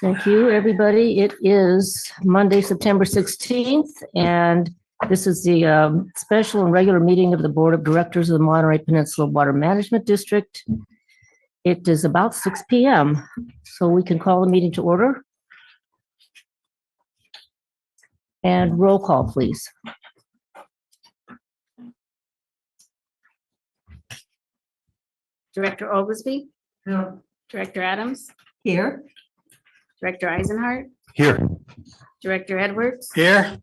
Thank you, everybody. It is Monday, September 16th, and this is the special and regular meeting of the Board of Directors of the Monterey Peninsula Water Management District. It is about 6 p.m., so we can call the meeting to order. And roll call, please. Director Oglesby? No. Director Adams? Here. Director Eisenhart? Here. Director Edwards? Here.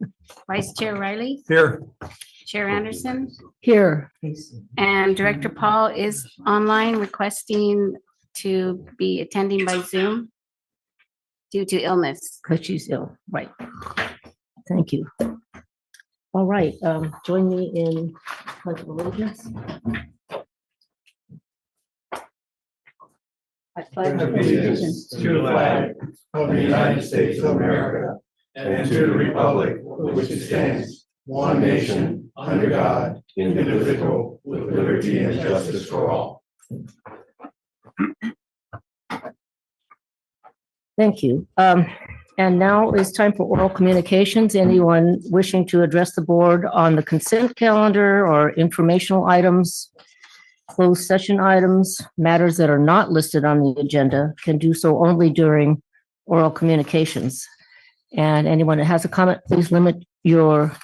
Vice Chair Riley? Here. Chair Anderson? Here. And Director Paul is online requesting to be attending by Zoom due to illness. Because she's ill, right. Thank you. All right, join me in pledge of allegiance. I pledge allegiance to the flag of the United States of America and to the republic for which it stands, one nation, under God, indivisible, with liberty and justice for all. Thank you. And now it's time for oral communications. Anyone wishing to address the board on the consent calendar or informational items, closed session items, matters that are not listed on the agenda can do so only during oral communications. And anyone that has a comment, please limit your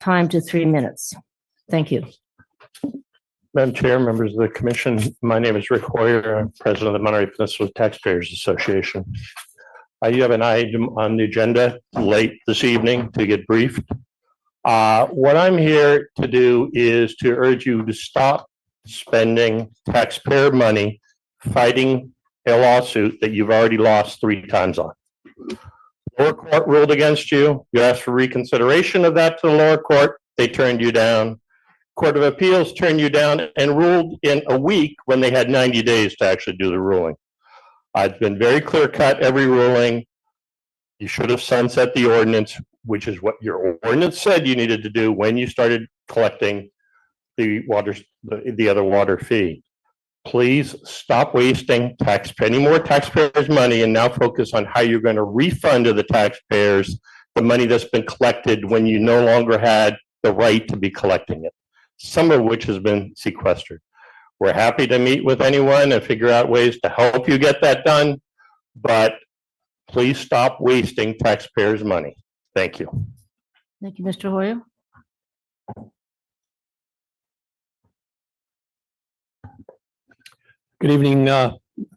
time to 3 minutes. Thank you. Madam Chair, members of the commission, my name is Rick Hoyer. I'm president of the Monterey Peninsula Taxpayers Association. You have an item on the agenda late this evening to get briefed. What I'm here to do is to urge you to stop spending taxpayer money fighting a lawsuit that you've already lost 3 times on. Lower court ruled against you. You asked for reconsideration of that to the lower court. They turned you down. Court of Appeals turned you down and ruled in a week when they had 90 days to actually do the ruling. I've been very clear cut every ruling. You should have sunset the ordinance, which is what your ordinance said you needed to do when you started collecting the other water fee. Please stop wasting any more taxpayers' money and now focus on how you're going to refund to the taxpayers the money that's been collected when you no longer had the right to be collecting it, some of which has been sequestered. We're happy to meet with anyone and figure out ways to help you get that done, but please stop wasting taxpayers' money. Thank you. Thank you, Mr. Hoyer. Good evening,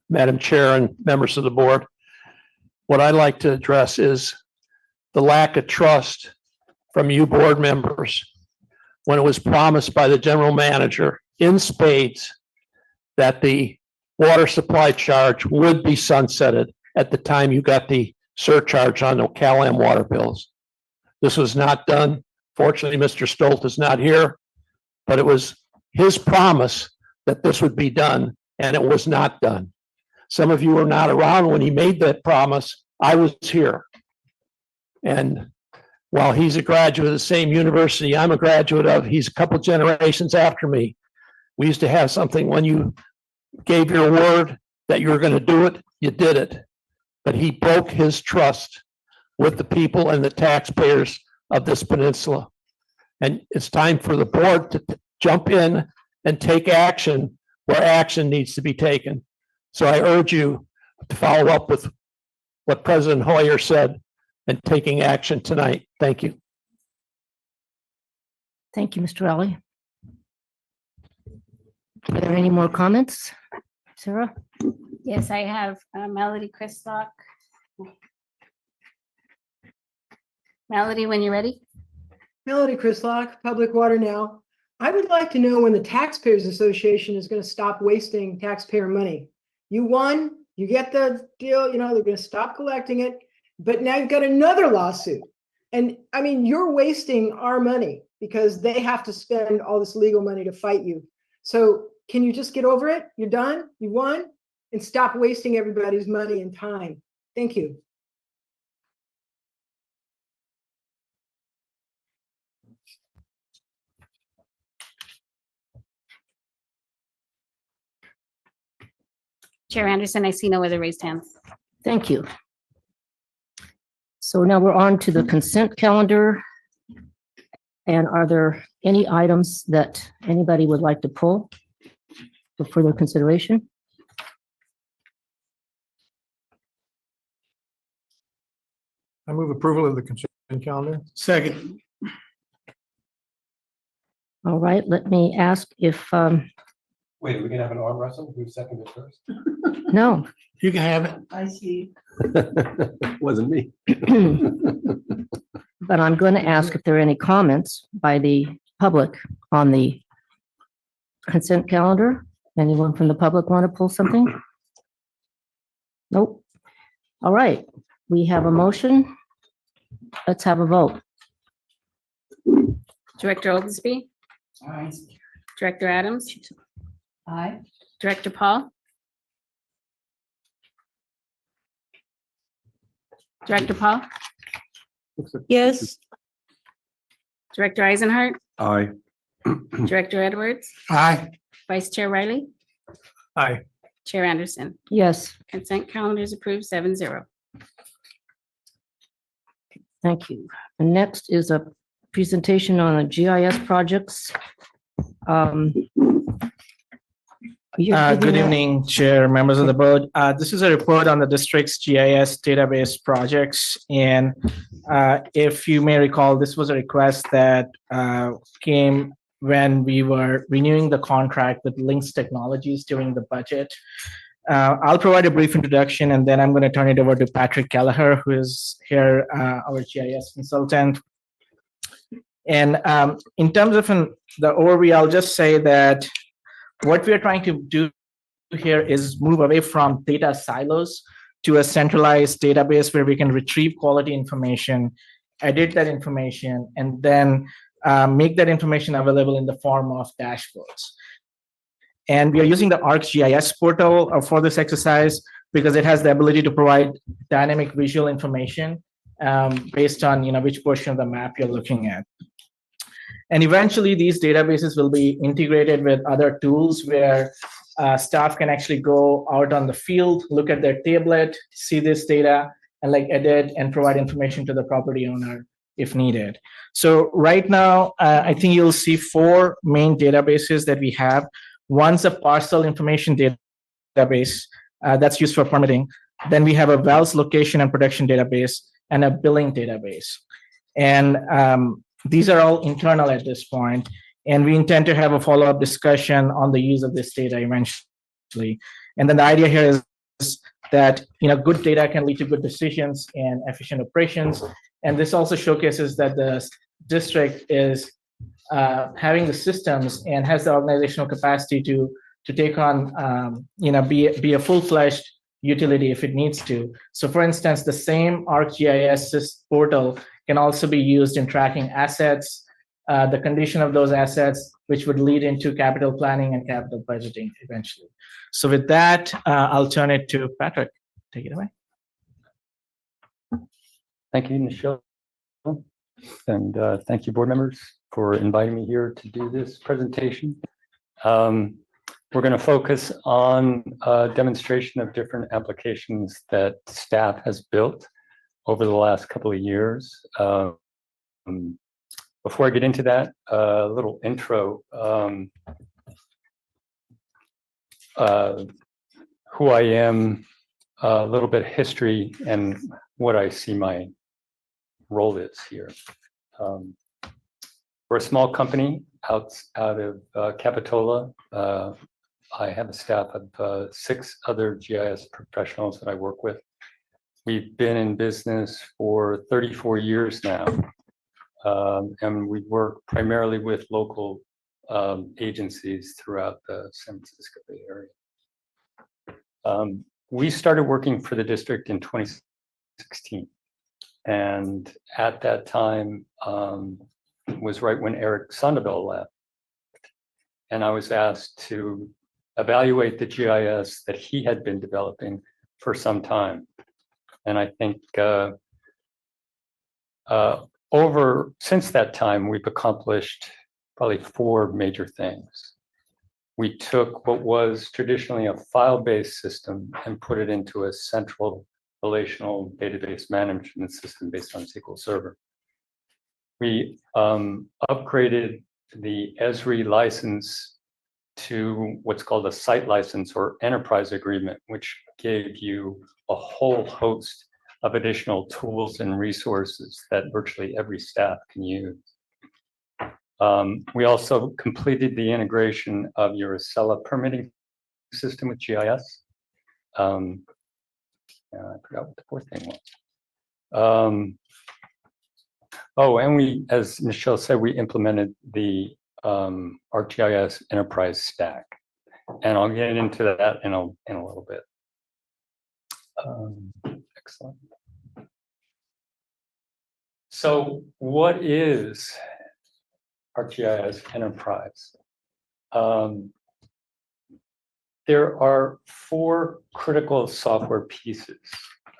Madam Chair and members of the board. What I'd like to address is the lack of trust from you board members when it was promised by the general manager in spades that the water supply charge would be sunsetted at the time you got the surcharge on the Cal-Am water bills. This was not done. Fortunately, Mr. Stolt is not here, but it was his promise that this would be done, and it was not done. Some of you were not around when he made that promise. I was here. And while he's a graduate of the same university I'm a graduate of, he's a couple generations after me. We used to have something when you gave your word that you were going to do it, you did it. But he broke his trust with the people and the taxpayers of this peninsula. And it's time for the board to jump in and take action where action needs to be taken. So I urge you to follow up with what President Hoyer said and taking action tonight. Thank you. Thank you, Mr. Rowley. Are there any more comments? Sarah? Yes, I have Melody Kristock. Melody, when you're ready. Melody Kristock, Public Water Now. I would like to know when the Taxpayers Association is going to stop wasting taxpayer money. You won, you get the deal, they're going to stop collecting it, but now you've got another lawsuit. And I mean, you're wasting our money because they have to spend all this legal money to fight you. So can you just get over it? You're done, you won, and stop wasting everybody's money and time. Thank you. Chair Anderson, I see no other raised hands. Thank you. So now we're on to the consent calendar. And are there any items that anybody would like to pull for further consideration? I move approval of the consent calendar. Second. All right, let me ask if, Wait, are we gonna have an arm wrestle? Who seconded first? no. You can have it. I see. Wasn't me. But I'm going to ask if there are any comments by the public on the consent calendar. Anyone from the public want to pull something? Nope. All right, we have a motion. Let's have a vote. Director Oglesby, Aye. Director Adams, Aye. Director Paul, Director Paul, Yes. Director Eisenhart, Aye. Director Edwards, Aye. Vice Chair Riley, Aye. Chair Anderson. Yes, Consent calendar is approved 7-0. thank you. And next is a presentation on the GIS projects. You're Good giving evening, Chair, members of the board. This is a report on the district's GIS database projects. And if you may recall, this was a request that came when we were renewing the contract with Links Technologies during the budget. I'll provide a brief introduction, and then I'm going to turn it over to Patrick Kelleher, who is here, our GIS consultant. And in terms of the overview, I'll just say that what we are trying to do here is move away from data silos to a centralized database where we can retrieve quality information, edit that information, and then make that information available in the form of dashboards. And we are using the ArcGIS portal for this exercise because it has the ability to provide dynamic visual information based on which portion of the map you're looking at. And eventually, these databases will be integrated with other tools where staff can actually go out on the field, look at their tablet, see this data, and edit and provide information to the property owner if needed. So right now, I think you'll see 4 main databases that we have. One's a parcel information database that's used for permitting. Then we have a wells location and production database and a billing database. And these are all internal at this point, and we intend to have a follow-up discussion on the use of this data eventually. And then the idea here is that good data can lead to good decisions and efficient operations. And this also showcases that the district is having the systems and has the organizational capacity to take on, be a full-fledged utility if it needs to. So, for instance, the same ArcGIS portal can also be used in tracking assets, the condition of those assets, which would lead into capital planning and capital budgeting eventually. So with that, I'll turn it to Patrick. Take it away. Thank you, Michelle. And thank you, board members, for inviting me here to do this presentation. We're going to focus on a demonstration of different applications that staff has built over the last couple of years. Before I get into that, a little intro. Who I am, a little bit of history, and what I see my role is here. We're a small company out of Capitola. I have a staff of 6 other GIS professionals that I work with. We've been in business for 34 years now, and we work primarily with local agencies throughout the San Francisco Bay Area. We started working for the district in 2016, and at that time was right when Eric Sandoval left, and I was asked to evaluate the GIS that he had been developing for some time. And I think since that time, we've accomplished probably 4 major things. we took what was traditionally a file-based system and put it into a central relational database management system based on SQL Server. We upgraded the Esri license to what's called a site license or enterprise agreement, which gave you a whole host of additional tools and resources that virtually every staff can use. We also completed the integration of your Acela permitting system with GIS. I forgot what the fourth thing was. And we, as Michelle said, we implemented the ArcGIS Enterprise Stack, and I'll get into that in a little bit. Excellent. So, what is ArcGIS Enterprise? There are 4 critical software pieces.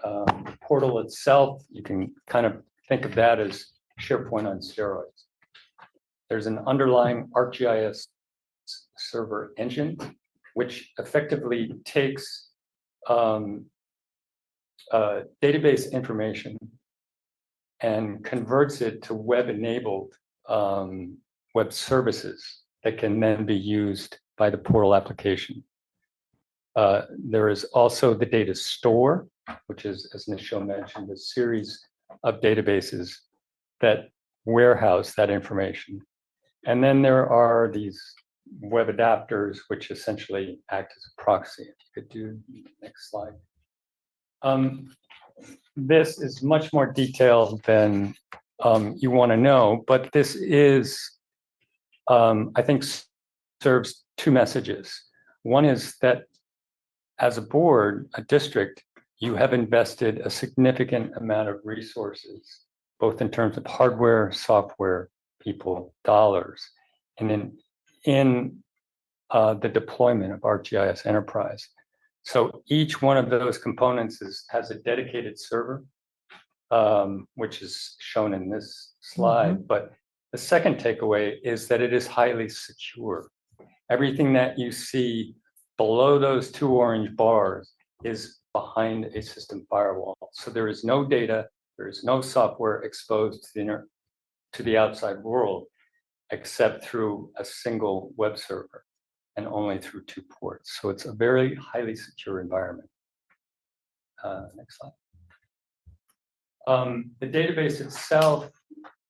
The portal itself, you can kind of think of that as SharePoint on steroids. There's an underlying ArcGIS server engine, which effectively takes database information and converts it to web-enabled web services that can then be used by the portal application. There is also the data store, which is, as Michelle mentioned, a series of databases that warehouse that information. And then there are these web adapters, which essentially act as a proxy. If you could do the next slide. This is much more detailed than you want to know, but this is, I think, serves 2 messages. One is that as a board, a district, you have invested a significant amount of resources, both in terms of hardware, software, people, dollars, and in the deployment of ArcGIS Enterprise. So each one of those components has a dedicated server, which is shown in this slide. But the second takeaway is that it is highly secure. Everything that you see below those 2 orange bars is behind a system firewall. So there is no data, there is no software exposed to the outside world, except through a single web server and only through 2 ports. So it's a very highly secure environment. Next slide. The database itself,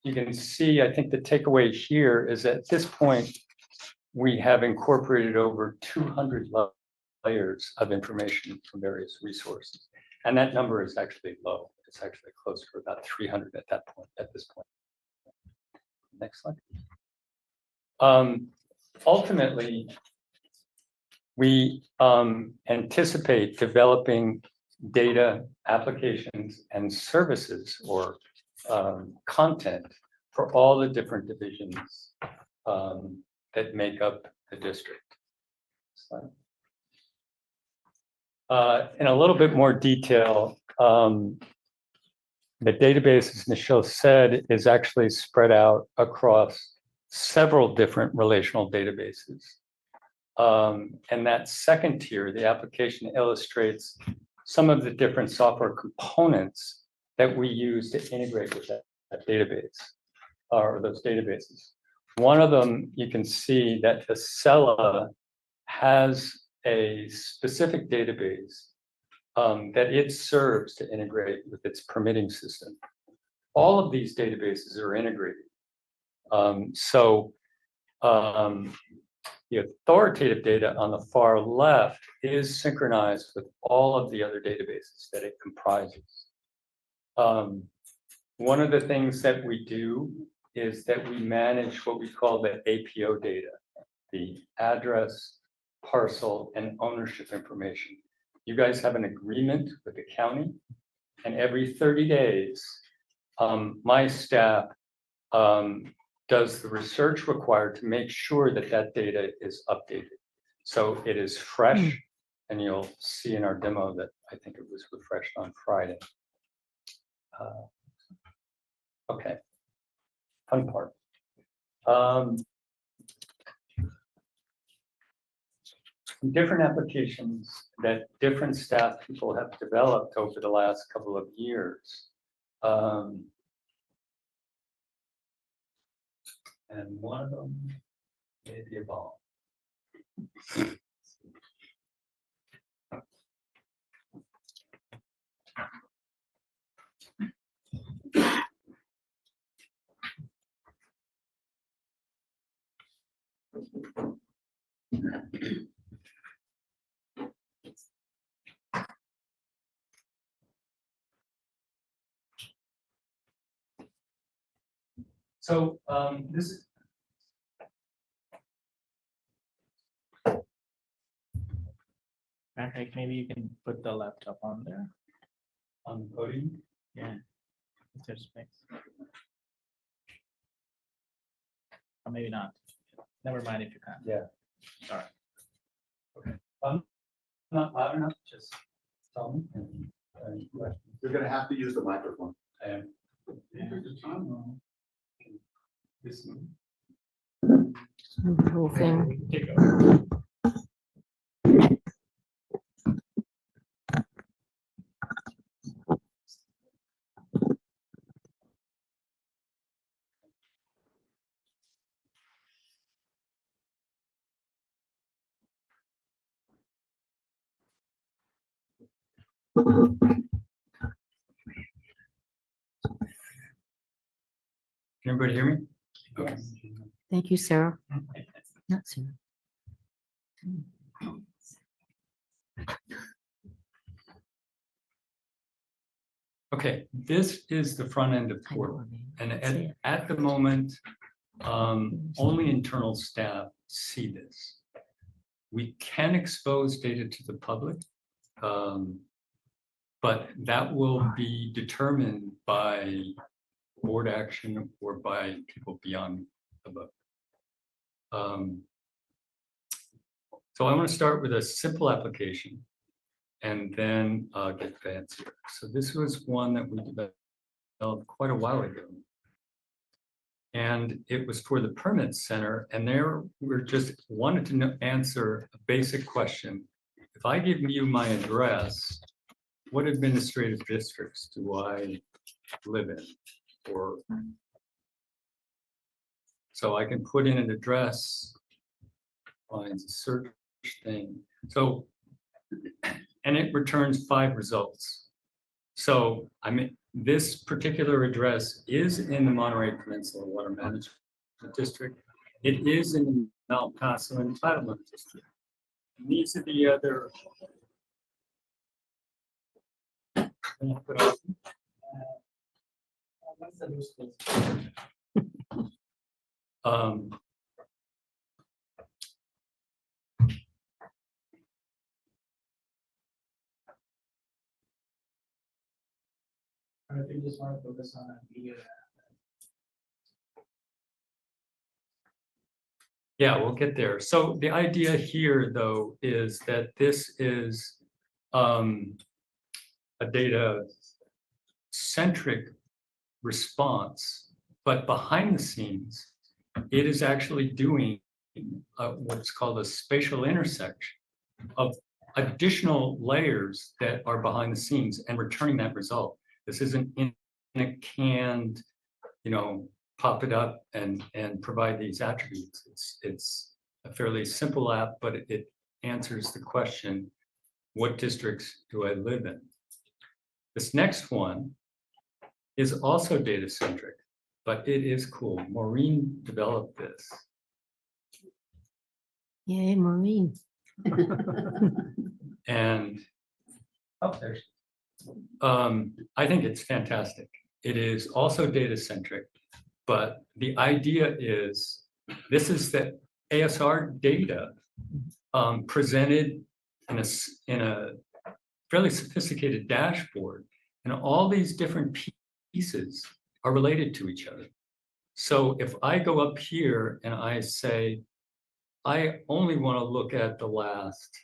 you can see, I think the takeaway here is that at this point, we have incorporated over 200 layers of information from various resources. And that number is actually low. It's actually close to about 300 at this point. Next slide. Ultimately, we anticipate developing data applications and services or content for all the different divisions that make up the district. In a little bit more detail, the database, as Michelle said, is actually spread out across several different relational databases. And that second tier, the application, illustrates some of the different software components that we use to integrate with that database or those databases. One of them, you can see that Acela has a specific database that it serves to integrate with its permitting system. All of these databases are integrated. The authoritative data on the far left is synchronized with all of the other databases that it comprises. One of the things that we do is that we manage what we call the APO data, the address, parcel, and ownership information. You guys have an agreement with the county, and every 30 days, my staff does the research required to make sure that that data is updated. So it is fresh, and you'll see in our demo that I think it was refreshed on Friday. Okay, fun part. different applications that different staff people have developed over the last couple of years. And one of them may be evolved. So this is Patrick, maybe you can put the laptop on there. on the podium. Yeah. If there's space. Or maybe not. Never mind if you can't. Yeah. Sorry. Not loud enough, just tell me. You're gonna have to use the microphone. I am. This one. The whole thing. Take over. Can everybody hear me? Okay. Thank you, Sarah. Not Sarah. Okay, this is the front end of I Portal. know, man. And See it. at the moment, only internal staff see this. We can expose data to the public, but that will be determined by board action or by people beyond the book. So I want to start with a simple application and then get fancier. So this was one that we developed quite a while ago. And it was for the permit center, and there we're just wanted to answer a basic question. If I give you my address, what administrative districts do I live in? Or so I can put in an address, finds a search thing. So, and it returns 5 results. So I mean, this particular address is in the Monterey Peninsula Water Management District. It is in the Mount Paso Entitlement District. And these are the other. Or if you just want to focus on media. Yeah, we'll get there. So the idea here, though, is that this is a data-centric response, but behind the scenes, it is actually doing what's called a spatial intersection of additional layers that are behind the scenes and returning that result. This isn't in a canned, pop it up and provide these attributes. It's a fairly simple app, but it answers the question, what districts do I live in? This next one is also data-centric, but it is cool. Maureen developed this. Yay, Maureen. And there's I think it's fantastic. It is also data-centric, but the idea is this is the ASR data presented in a fairly sophisticated dashboard, and all these different pieces are related to each other. So if I go up here and I say, I only want to look at the last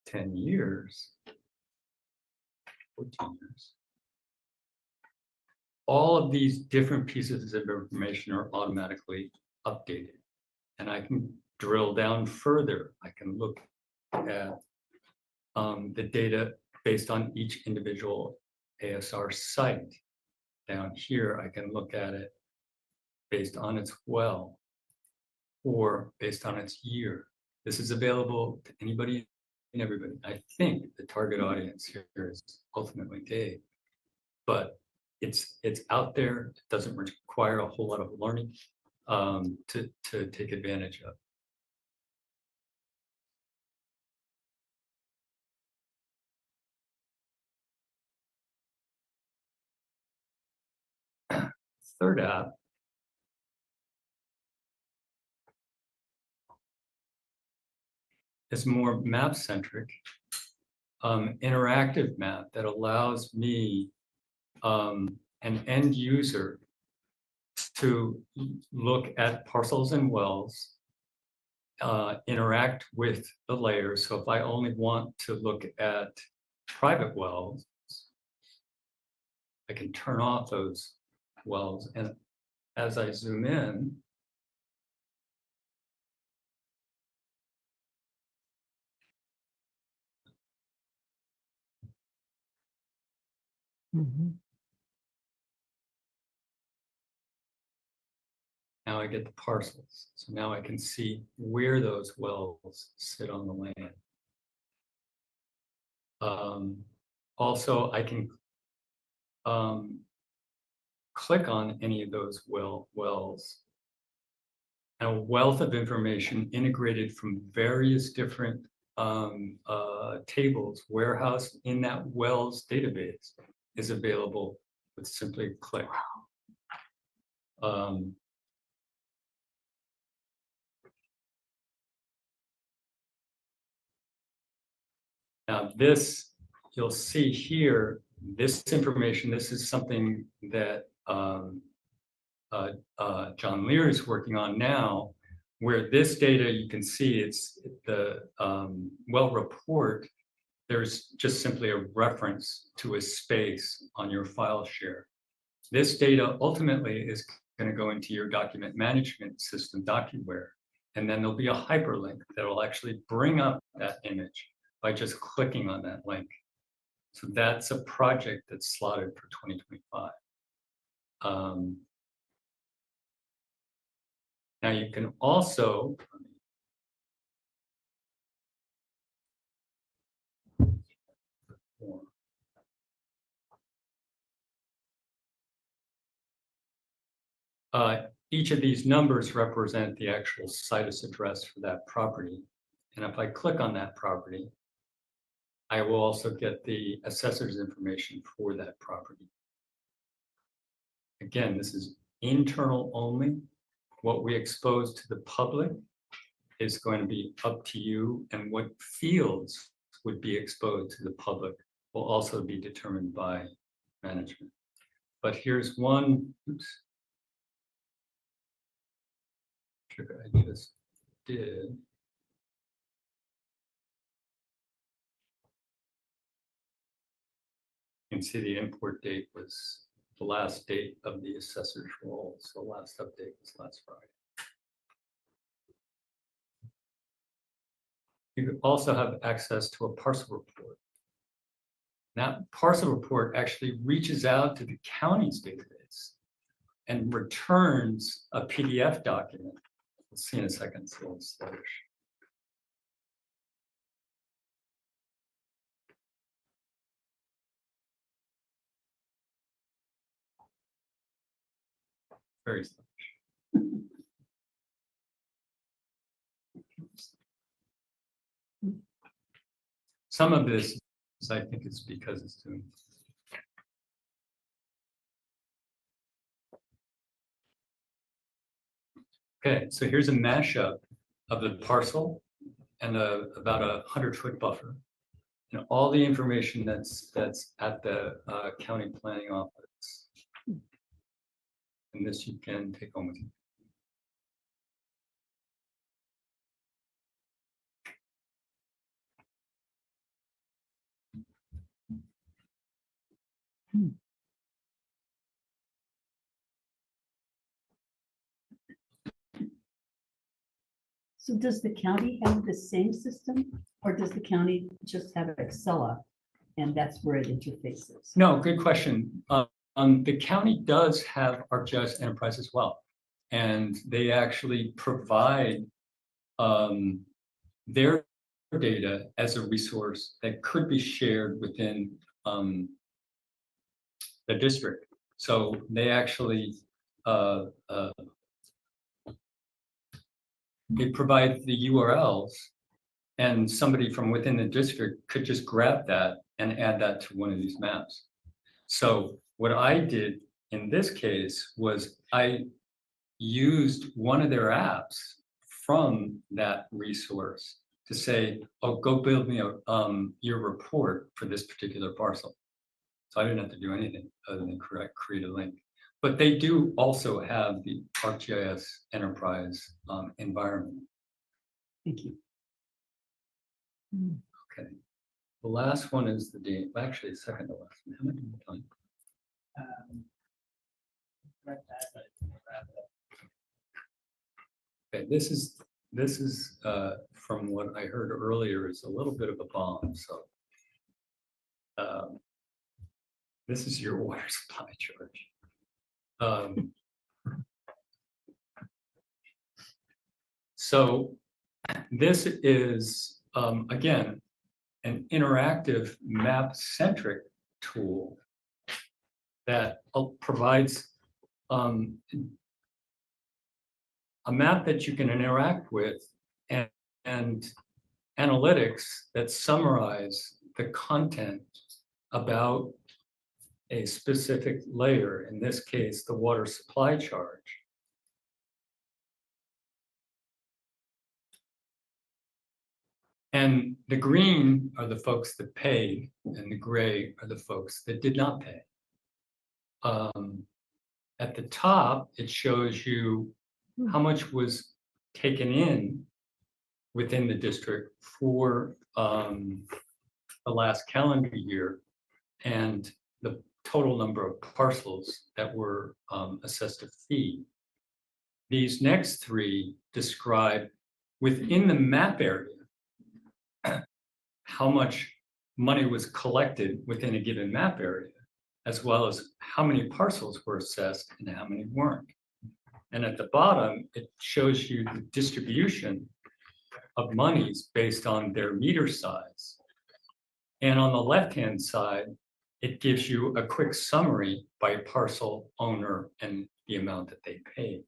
10 years, 14 years, all of these different pieces of information are automatically updated. And I can drill down further. I can look at the data based on each individual ASR site. Down here, I can look at it based on its well or based on its year. This is available to anybody and everybody. I think the target audience here is ultimately Dave, but it's out there. It doesn't require a whole lot of learning to take advantage of. Third app is more map centric, interactive map that allows me, an end user, to look at parcels and wells, interact with the layers. So if I only want to look at private wells, I can turn off those wells. And as I zoom in, now I get the parcels. So now I can see where those wells sit on the land. Also, I can click on any of those wells. And a wealth of information integrated from various different tables warehoused in that wells database is available with simply a click. Now this, you'll see here, this information, this is something that John Lear is working on now, where this data, you can see it's the well report. There's just simply a reference to a space on your file share. This data ultimately is going to go into your document management system, DocuWare, and then there'll be a hyperlink that will actually bring up that image by just clicking on that link. So that's a project that's slotted for 2025. Now you can also, each of these numbers represent the actual situs address for that property. And if I click on that property, I will also get the assessor's information for that property. Again, this is internal only. What we expose to the public is going to be up to you, and what fields would be exposed to the public will also be determined by management. But here's one, oops. I just did. You can see the import date was the last date of the assessor's roll. So last update was last Friday. You also have access to a parcel report. That parcel report actually reaches out to the county's database and returns a PDF document. We'll see in a second, it's a little sluggish. Very sluggish. Some of this, I think it's because it's doing. Okay, so here's a mashup of the parcel and about 100-foot buffer, and all the information that's at the county planning office. And this you can take home with you. So does the county have the same system, or does the county just have Excella and that's where it interfaces? No, good question. The county does have ArcGIS Enterprise as well. And they actually provide their data as a resource that could be shared within the district. So they actually they provide the URLs, and somebody from within the district could just grab that and add that to one of these maps. So what I did in this case was I used one of their apps from that resource to say, oh, go build me your report for this particular parcel. So I didn't have to do anything other than create a link. But they do also have the ArcGIS Enterprise environment. Thank you. Okay. The last one is the date. Actually, the second to last one. How much time? Okay, this is from what I heard earlier is a little bit of a bomb. So this is your water supply charge. So this is again an interactive map-centric tool that provides a map that you can interact with and analytics that summarize the content about a specific layer, in this case, the water supply charge. And the green are the folks that paid, and the gray are the folks that did not pay. At the top, it shows you how much was taken in within the district for the last calendar year, and the total number of parcels that were assessed a fee. These next three describe within the map area how much money was collected within a given map area, as well as how many parcels were assessed and how many weren't. And at the bottom, it shows you the distribution of monies based on their meter size. And on the left-hand side, it gives you a quick summary by parcel owner and the amount that they paid.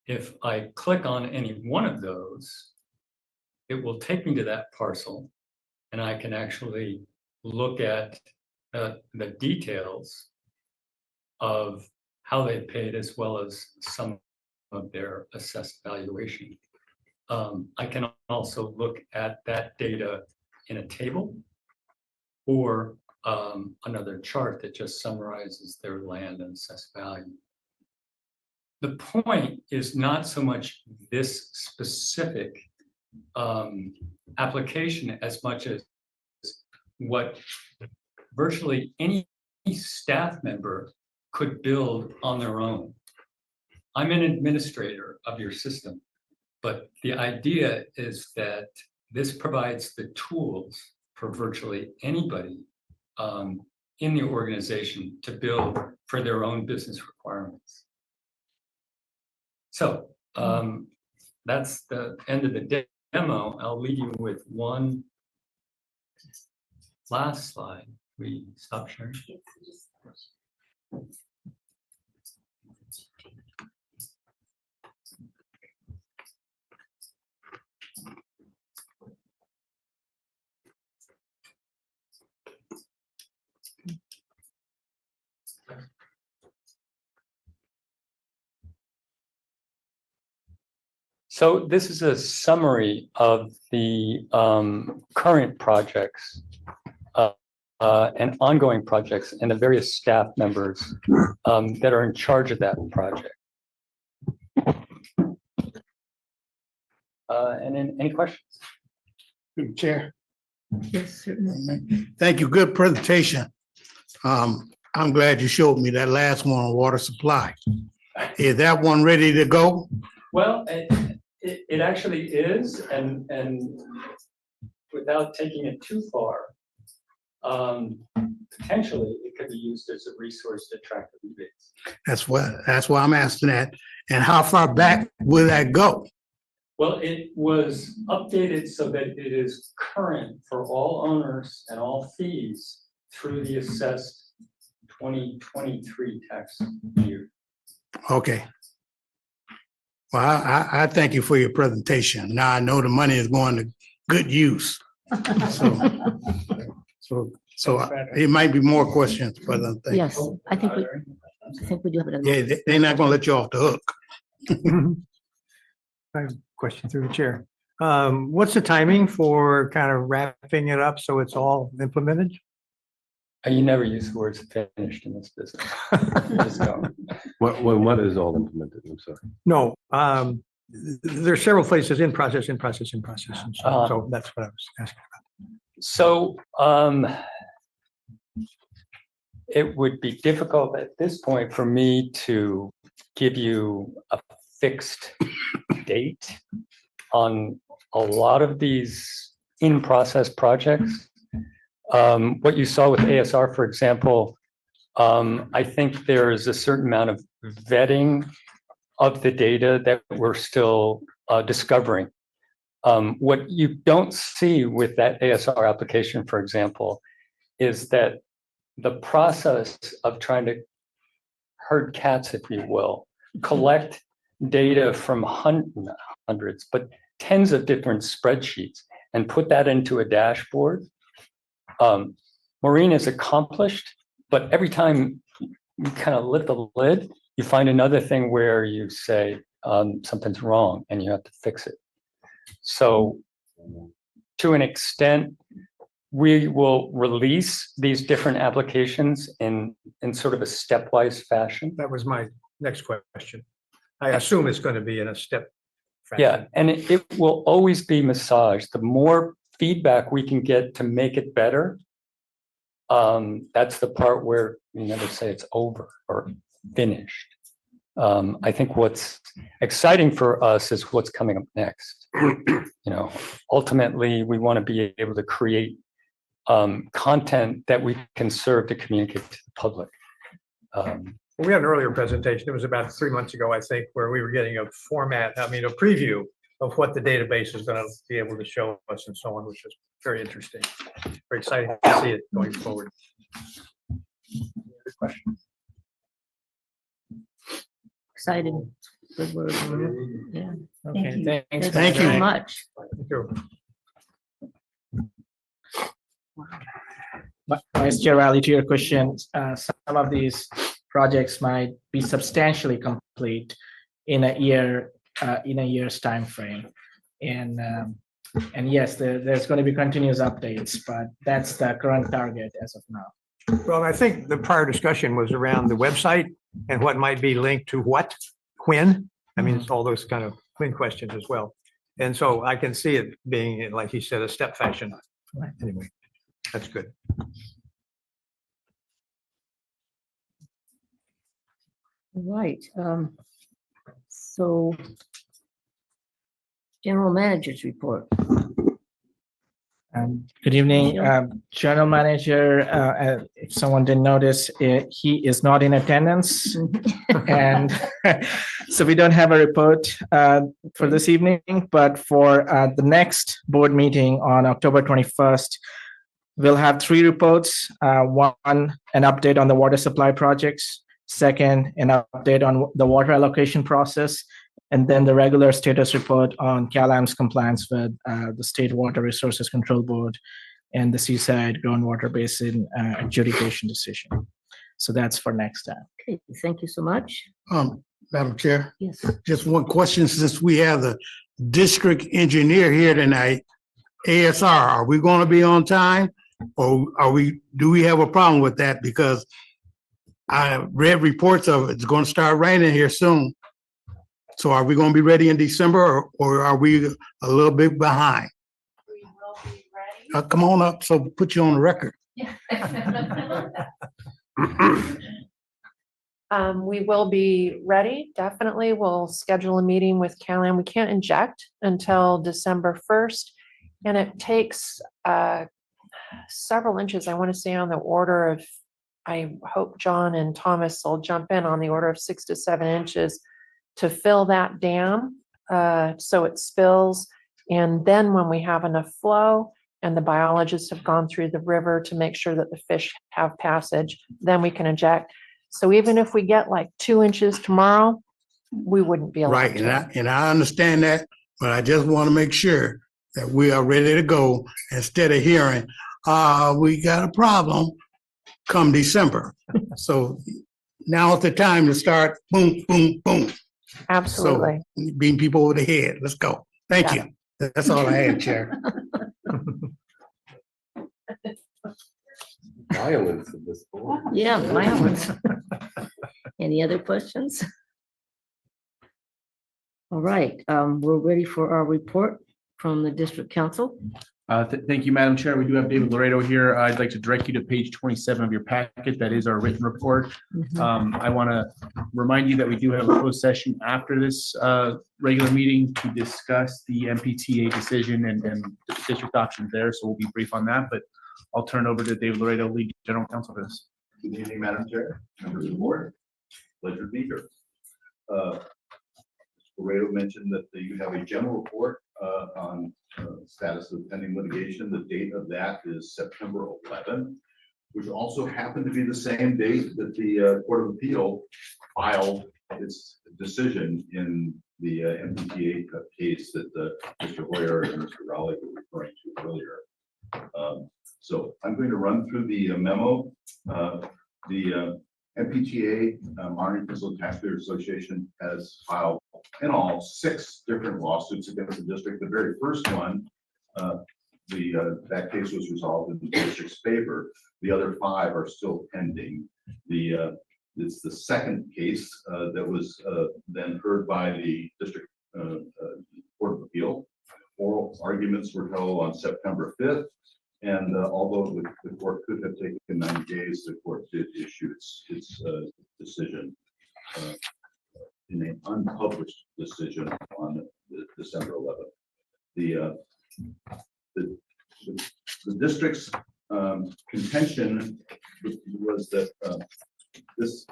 If I click on any one of those, it will take me to that parcel, and I can actually look at the details of how they paid, as well as some of their assessed valuation. I can also look at that data in a table or another chart that just summarizes their land and assessed value. The point is not so much this specific application as much as what virtually any staff member could build on their own. I'm an administrator of your system, but the idea is that this provides the tools for virtually anybody in the organization to build for their own business requirements. So that's the end of the demo. I'll leave you with one last slide. We stop sharing. So this is a summary of the current projects and ongoing projects and the various staff members that are in charge of that project. And then any questions? Good Chair. Yes, certainly. Thank you. Good presentation. I'm glad you showed me that last one on water supply. Is that one ready to go? Well, it actually is, and without taking it too far, potentially it could be used as a resource to track the rebates. That's why I'm asking that. And how far back will that go? Well, it was updated so that it is current for all owners and all fees through the assessed 2023 tax year. Okay. Well, I thank you for your presentation. Now I know the money is going to good use. So it might be more questions, but I'm thinking. Yes, I think we do have it. Yeah, they're not gonna let you off the hook. I have a question through the chair. What's the timing for kind of wrapping it up so it's all implemented? You never use the words finished in this business. Just don't. What is all implemented? I'm sorry. No, there's several places in process. And so that's what I was asking about. So it would be difficult at this point for me to give you a fixed date on a lot of these in-process projects. What you saw with ASR, for example, I think there is a certain amount of vetting of the data that we're still discovering. What you don't see with that ASR application, for example, is that the process of trying to herd cats, if you will, collect data from hundreds, but tens of different spreadsheets and put that into a dashboard. Maureen is accomplished, but every time you kind of lift the lid, you find another thing where you say something's wrong and you have to fix it. So to an extent, we will release these different applications in sort of a stepwise fashion. That was my next question. I assume it's going to be in a step. Yeah, and it will always be massaged. The more feedback we can get to make it better, that's the part where you never say it's over or finished. I think what's exciting for us is what's coming up next. Ultimately, we want to be able to create content that we can serve to communicate to the public. We had an earlier presentation. It was about 3 months ago, I think, where we were getting a preview of what the database is going to be able to show us and so on, which is very interesting. Very exciting to see it going forward. Good question. Excited. Good word. Yeah. Okay, thanks. Thank you. So much. Thank you. Vice Chair Riley, to your question, some of these projects might be substantially complete in a year's time frame, and yes, there's going to be continuous updates, but that's the current target as of now. Well, I think the prior discussion was around the website and what might be linked to what, when. I mean, it's all those kind of when questions as well. And so I can see it being, like he said, a step fashion. Anyway, that's good. Right. So General Manager's report. Good evening, General Manager. If someone didn't notice, he is not in attendance, and so we don't have a report for this evening. But for the next board meeting on October 21st, we'll have 3 reports. One, an update on the water supply projects. Second, an update on the water allocation process. And then the regular status report on CalAM's compliance with the State Water Resources Control Board and the Seaside Groundwater Basin adjudication decision. So that's for next time. Okay, thank you so much. Madam Chair, Yes. just one question, since we have the district engineer here tonight, ASR, are we going to be on time? Or do we have a problem with that? Because I read reports of it's going to start raining here soon. So are we going to be ready in December, or are we a little bit behind? We will be ready. Come on up, so put you on the record. We will be ready, definitely. We'll schedule a meeting with Caroline. We can't inject until December 1st. And it takes several inches, I want to say on the order of, I hope John and Thomas will jump in, on the order of 6 to 7 inches to fill that dam so it spills. And then when we have enough flow and the biologists have gone through the river to make sure that the fish have passage, then we can inject. So even if we get like 2 inches tomorrow, we wouldn't be allowed Right, to. and I understand that, but I just want to make sure that we are ready to go instead of hearing, we got a problem come December. So now is the time to start boom, boom, boom. Absolutely. So beating people over the head. Let's go. Thank you. That's all I had, Chair. Violence of this board. Yeah, violence. Any other questions? All right, we're ready for our report from the district council. Thank you, Madam Chair. We do have David Laredo here. I'd like to direct you to page 27 of your packet. That is our written report. I want to remind you that we do have a closed session after this regular meeting to discuss the MPTA decision and the district options there. So we'll be brief on that, but I'll turn over to David Laredo, lead general counsel for this. Good evening, Madam Chair, members of the board. Pleasure to be here. Mr. Laredo mentioned that you have a general report on status of pending litigation. The date of that is September 11, which also happened to be the same date that the Court of Appeal filed its decision in the MPTA case that Mr. Hoyer and Mr. Raleigh were referring to earlier. So I'm going to run through the memo. The MPTA, Monterey Peninsula Taxpayers Association, has filed in all 6 different lawsuits against the district. The very first one, that case was resolved in the district's favor. The other 5 are still pending. It's the second case that was then heard by the district Court of Appeal. Oral arguments were held on September 5th. And although the court could have taken 90 days, the court did issue its decision in an unpublished decision on December 11th. The district's contention was that this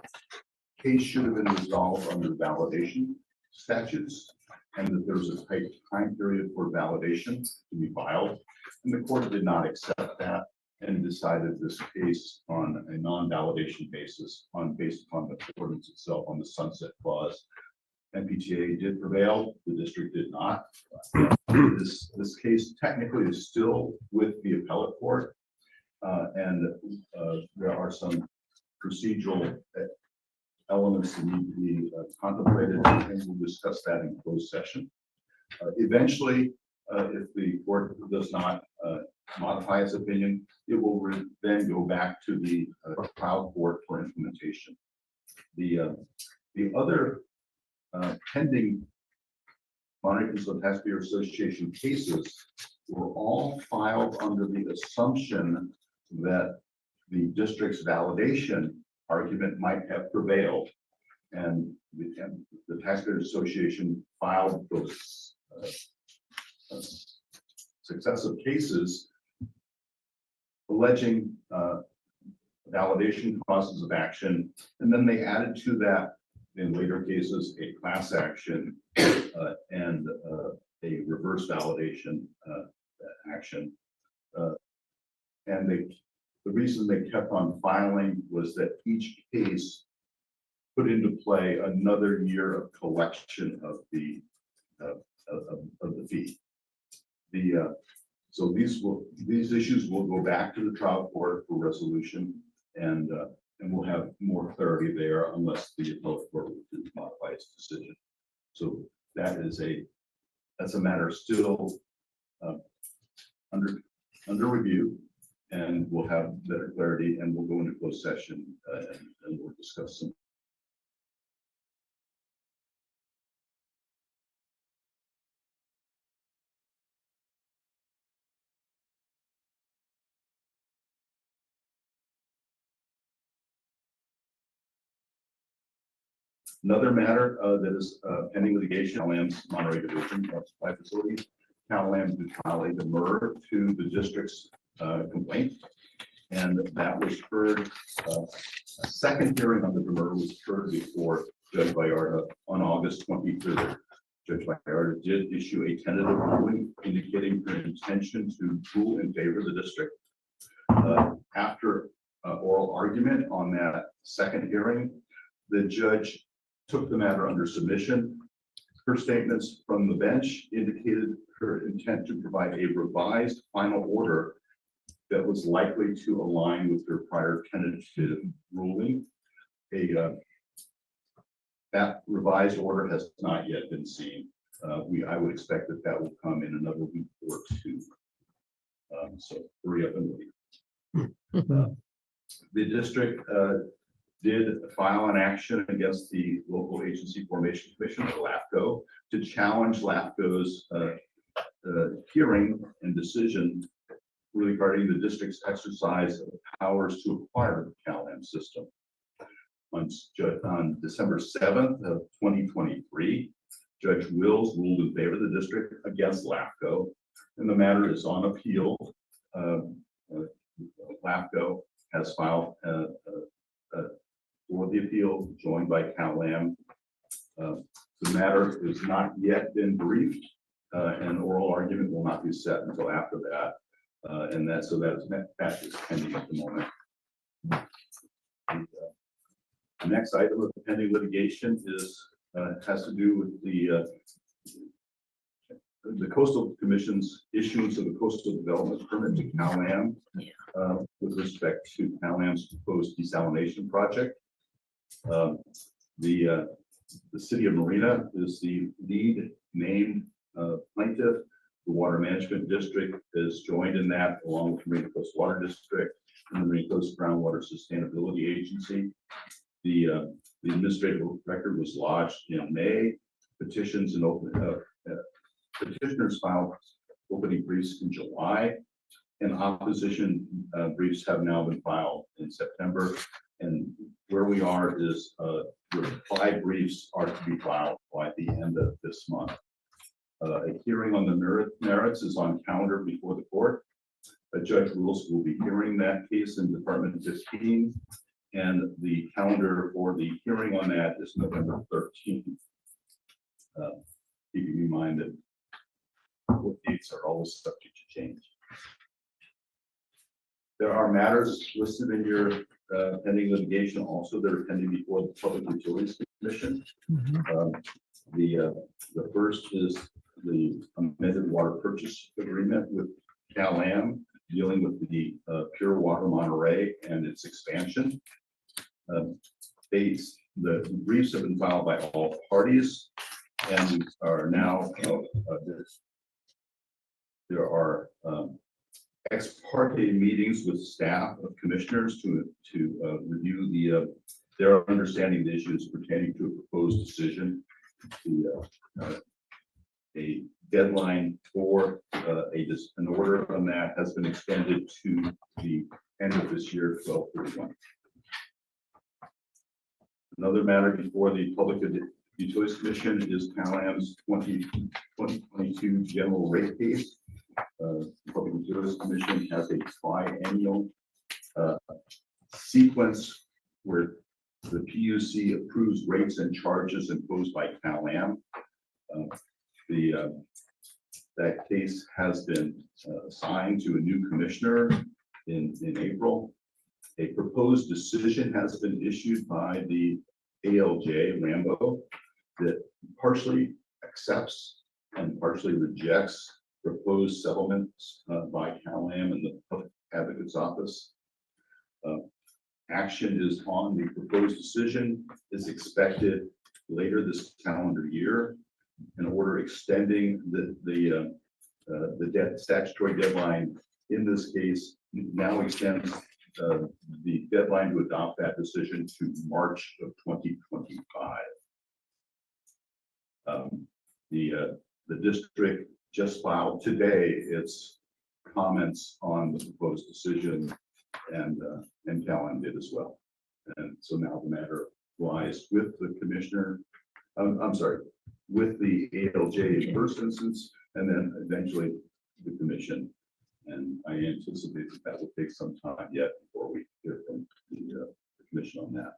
case should have been resolved under validation statutes, and that there was a tight time period for validation to be filed. And the court did not accept that and decided this case on a non-validation basis based upon the ordinance itself on the sunset clause. MPTA did prevail, the district did not. This case technically is still with the appellate court, and there are some procedural elements that need to be contemplated, and we'll discuss that in closed session. Eventually, if the court does not modify its opinion, it will then go back to the trial court for implementation. The other pending Monterey Peninsula Taxpayer Association cases were all filed under the assumption that the district's validation argument might have prevailed, and the Taxpayers Association filed those successive cases alleging validation causes of action, and then they added to that in later cases a class action and a reverse validation action. And the reason they kept on filing was that each case put into play another year of collection of the fee. So these issues will go back to the trial court for resolution, and we'll have more clarity there unless the appellate court will modify its decision. So that's a matter still under review, and we'll have better clarity, and we'll go into closed session and we'll discuss some Another matter that is pending litigation, CalAm's Monterey Division of Supply Facilities. CalAm did file a demur to the district's complaint, and that was heard. A second hearing on the demur was heard before Judge Vallarta on August 23rd. Judge Vallarta did issue a tentative ruling indicating her intention to rule in favor of the district. After oral argument on that second hearing, the judge took the matter under submission. Her statements from the bench indicated her intent to provide a revised final order that was likely to align with her prior tentative ruling. That revised order has not yet been seen. I would expect that that will come in another week or two. So hurry up and wait. The district did file an action against the Local Agency Formation Commission, or LAFCO, to challenge LAFCO's hearing and decision regarding the district's exercise of powers to acquire the CalAm system. On December 7th of 2023, Judge Wills ruled in favor of the district against LAFCO, and the matter is on appeal. LAFCO has filed for the appeal, joined by CalAm. The matter has not yet been briefed, and oral argument will not be set until after that. And that is pending at the moment. The next item of pending litigation is has to do with the Coastal Commission's issuance of the Coastal Development Permit to CalAm with respect to CalAm's proposed desalination project. The city of Marina is the lead named plaintiff. The Water Management District is joined in that, along with Marina Coast Water District and the Marina Coast Groundwater Sustainability Agency. The administrative record was lodged in May. Petitions and petitioners filed opening briefs in July, and opposition briefs have now been filed in September. And where we are is reply briefs are to be filed by the end of this month. A hearing on the merits is on calendar before the court. Judge Wills will be hearing that case in Department 15, and the calendar for the hearing on that is November 13th. Keeping in mind that court dates are always subject to change. There are matters listed in your pending litigation also that are pending before the Public Utilities Commission. The first is the amended water purchase agreement with CalAm dealing with the Pure Water Monterey and its expansion. The briefs have been filed by all parties, and are now there are ex parte meetings with staff of commissioners to review their understanding of the issues pertaining to a proposed decision. A deadline for an order on that has been extended to the end of this year, 12/31. Another matter before the Public Utilities Commission is CalAm's 2022 general rate case. The Public Utilities Commission has a triennial sequence where the PUC approves rates and charges imposed by CalAm. That case has been assigned to a new commissioner in April. A proposed decision has been issued by the ALJ, Rambo, that partially accepts and partially rejects proposed settlements by CalAm and the Public Advocate's Office. Action is on the proposed decision is expected later this calendar year. An order extending the statutory deadline in this case now extends the deadline to adopt that decision to March of 2025. The district just filed today its comments on the proposed decision, and CalAm did as well. And so now the matter wise with the commissioner, I'm sorry, with the ALJ in first instance, and then eventually the commission. And I anticipate that that will take some time yet before we hear from the commission on that.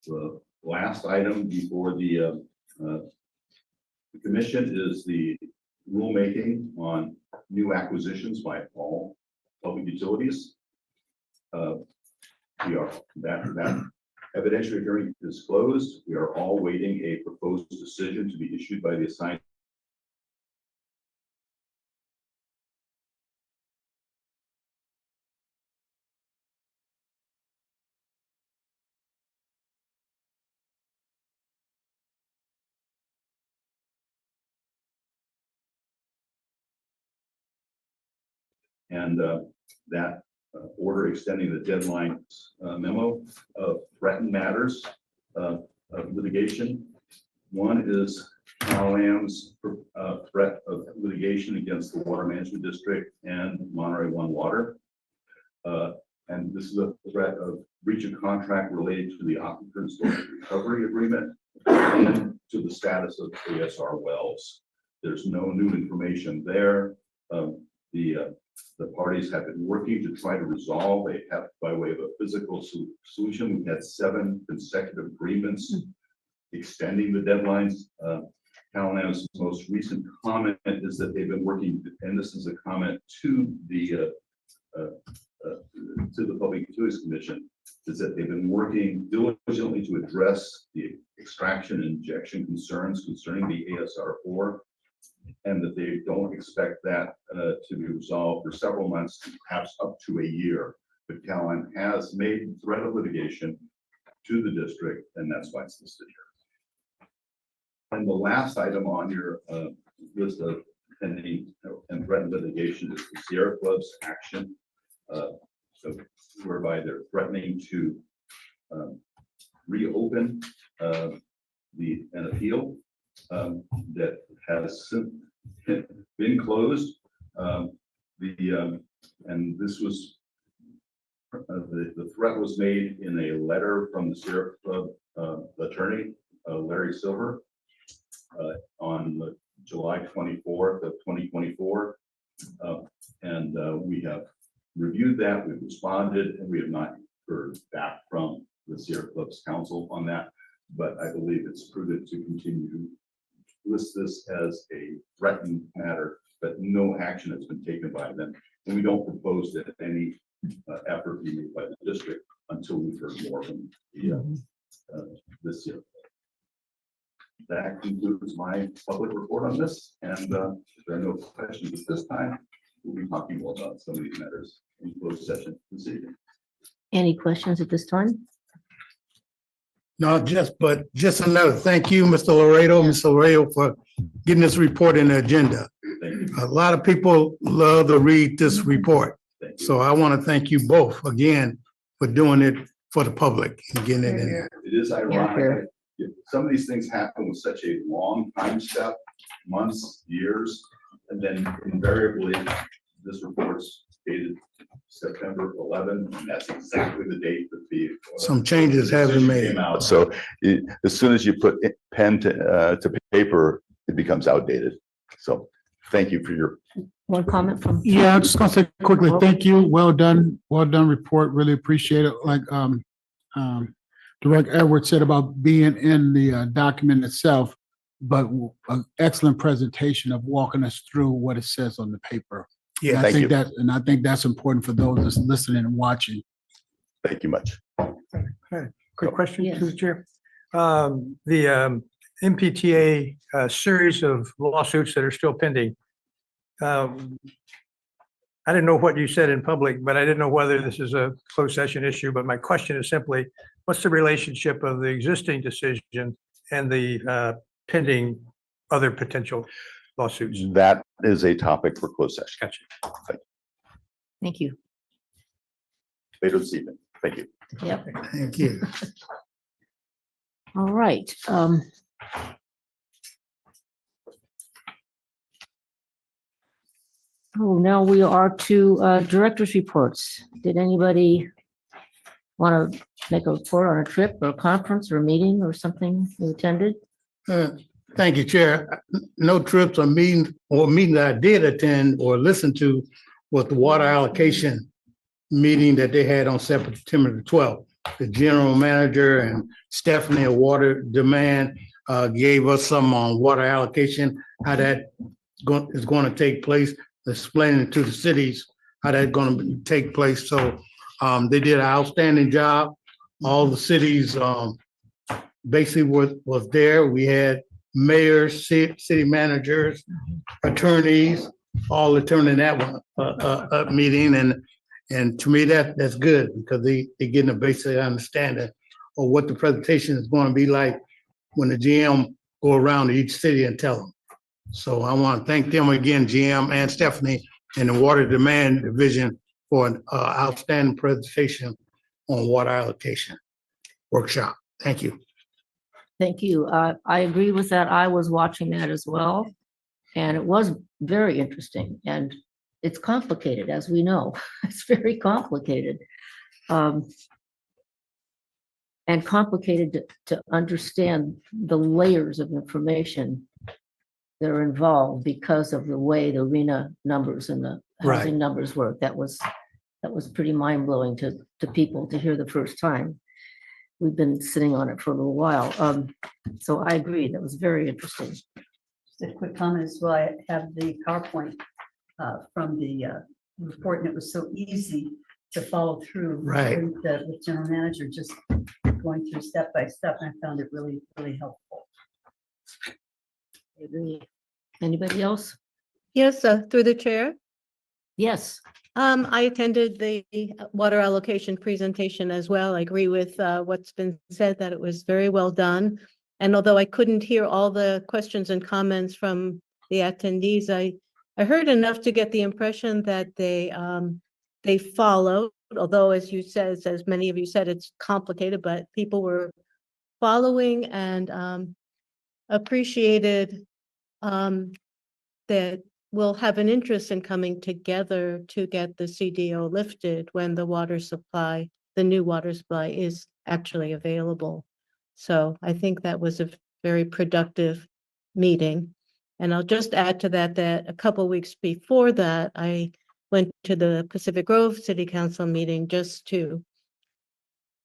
The last item before the commission is the rulemaking on new acquisitions by all public utilities. That evidentiary hearing is closed. We are all waiting a proposed decision to be issued by the assigned and that order extending the deadline memo of threatened matters of litigation. One is Cal-Am's threat of litigation against the Water Management District and Monterey One Water. And this is a threat of breach of contract related to the Aquifer Storage Recovery Agreement and to the status of ASR wells. There's no new information there. The parties have been working to try to resolve by way of a physical solution. We've had 7 consecutive agreements extending the deadlines. Cal-Am's most recent comment is that they've been working, and this is a comment to the Public Utilities Commission, is that they've been working diligently to address the extraction and injection concerns concerning the ASR4. And that they don't expect that to be resolved for several months, perhaps up to a year. But Cal-Am has made threat of litigation to the district, and that's why it's listed here. And the last item on your list of pending and threatened litigation is the Sierra Club's action, whereby they're threatening to reopen an appeal that has been closed. And this was the threat was made in a letter from the Sierra Club attorney, Larry Silver, on July 24th of 2024. And we have reviewed that, we've responded, and we have not heard back from the Sierra Club's counsel on that. But I believe it's prudent to continue to list this as a threatened matter, but no action has been taken by them. And we don't propose that any effort be made by the district until we've heard more from this year. That concludes my public report on this. And if there are no questions at this time, we'll be talking more about some of these matters in closed session this evening. Any questions at this time? No, just another, thank you, Mr. Laredo, for getting this report in the agenda. A lot of people love to read this report. So I want to thank you both again for doing it for the public and getting it in there. It is ironic. Some of these things happen with such a long time step, months, years, and then invariably this report's dated September 11, and that's exactly the date that the some changes have been made. So as soon as you put pen to paper, it becomes outdated. So thank you for your. One comment from. Yeah, I'm just gonna say quickly, thank you. Well done report. Really appreciate it. Like Director Edwards said about being in the document itself, but an excellent presentation of walking us through what it says on the paper. Yeah, and I think that's important for those that's listening and watching. Thank you much. Okay. Quick question Yes. to the chair. The MPTA series of lawsuits that are still pending. I didn't know what you said in public, but I didn't know whether this is a closed session issue. But my question is simply, what's the relationship of the existing decision and the pending other potential lawsuits? That is a topic for closed session. Gotcha. Thank you. Later this evening. Thank you. Yep. Thank you. All right. Now we are to director's reports. Did anybody want to make a report on a trip or a conference or a meeting or something you attended? Thank you, Chair. No trips or meetings that I did attend or listen to was the water allocation meeting that they had on September the 12th. The general manager and Stephanie of Water Demand gave us some on water allocation, how that is going to take place, explaining to the cities how that's going to take place. So they did an outstanding job. All the cities basically was there. We had mayors, city managers, attorneys, all attending that one meeting. And to me, that's good because they getting a basic understanding of what the presentation is going to be like when the GM go around to each city and tell them. So I want to thank them again, GM and Stephanie and the Water Demand Division for an outstanding presentation on water allocation workshop. Thank you. Thank you. I agree with that. I was watching that as well. And it was very interesting. And it's complicated, as we know. It's very complicated. And complicated to understand the layers of information that are involved because of the way the RENA numbers and the housing numbers work. That was pretty mind-blowing to people to hear the first time. We've been sitting on it for a little while. So I agree, that was very interesting. Just a quick comment as well. I have the PowerPoint from the report, and it was so easy to follow through. Right. With the general manager just going through step by step. And I found it really, really helpful. I agree. Anybody else? Yes, through the chair. Yes. I attended the water allocation presentation as well. I agree with what's been said, that it was very well done. And although I couldn't hear all the questions and comments from the attendees, I heard enough to get the impression that they followed, although as you said, as many of you said, it's complicated, but people were following and appreciated that we'll have an interest in coming together to get the CDO lifted when the water supply, the new water supply is actually available. So I think that was a very productive meeting. And I'll just add to that, that a couple of weeks before that, I went to the Pacific Grove City Council meeting just to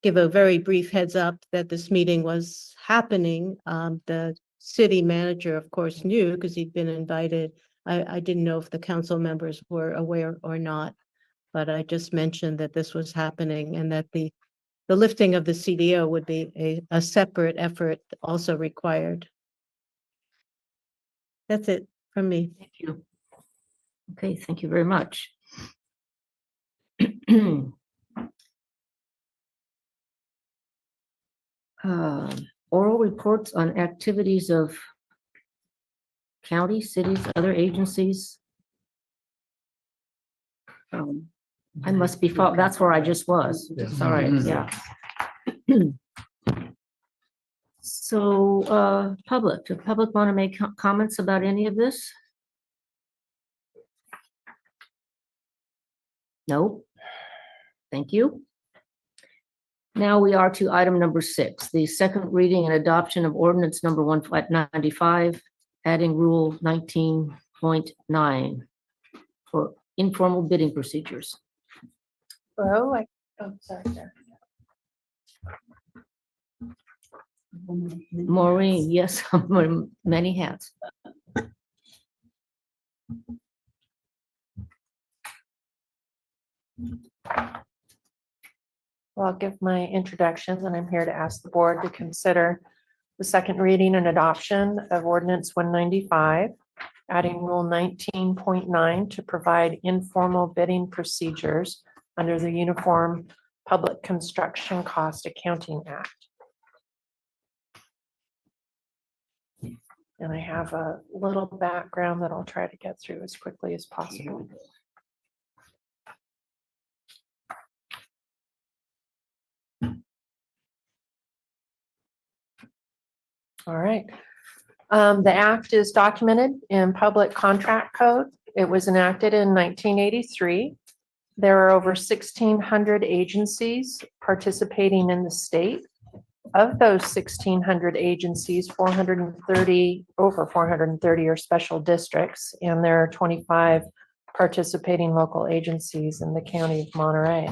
give a very brief heads up that this meeting was happening. The city manager, of course, knew because he'd been invited. I didn't know if the council members were aware or not, but I just mentioned that this was happening and that the lifting of the CDO would be a separate effort also required. That's it from me. Thank you. Okay, thank you very much. Oral reports on activities of county, cities, other agencies. I must be, that's where I just was. All right, yeah. So, public, does public want to make comments about any of this? No? Thank you. Now we are to item number 6, the second reading and adoption of ordinance number 195, adding rule 19.9 for informal bidding procedures. Oh, sorry, there. Maureen, yes, I'm wearing many hats. Well, I'll give my introductions, and I'm here to ask the board to consider the second reading and adoption of ordinance 195, adding rule 19.9 to provide informal bidding procedures under the Uniform Public Construction Cost Accounting Act. And I have a little background that I'll try to get through as quickly as possible. All right. The act is documented in Public Contract Code. It was enacted in 1983. There are over 1,600 agencies participating in the state. Of those 1,600 agencies, 430, over 430 are special districts, and there are 25 participating local agencies in the county of Monterey.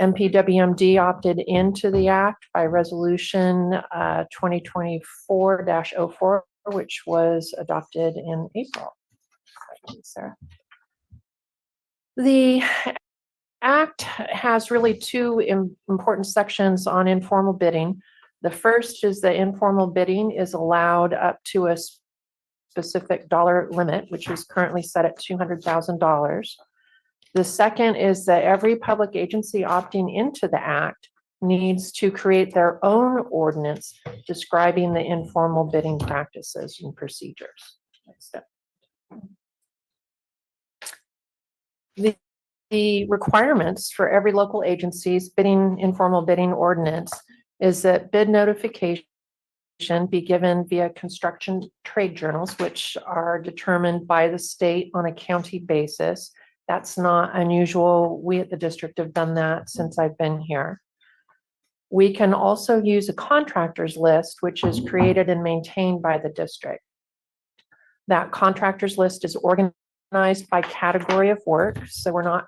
MPWMD opted into the act by resolution 2024-04, which was adopted in April. Sarah. The Act has really two important sections on informal bidding. The first is that informal bidding is allowed up to a specific dollar limit, which is currently set at $200,000. The second is that every public agency opting into the Act needs to create their own ordinance describing the informal bidding practices and procedures. Next step. The requirements for every local agency's informal bidding ordinance is that bid notification be given via construction trade journals, which are determined by the state on a county basis. That's not unusual. We at the district have done that since I've been here. We can also use a contractors list, which is created and maintained by the district. That contractors list is organized by category of work. So we're not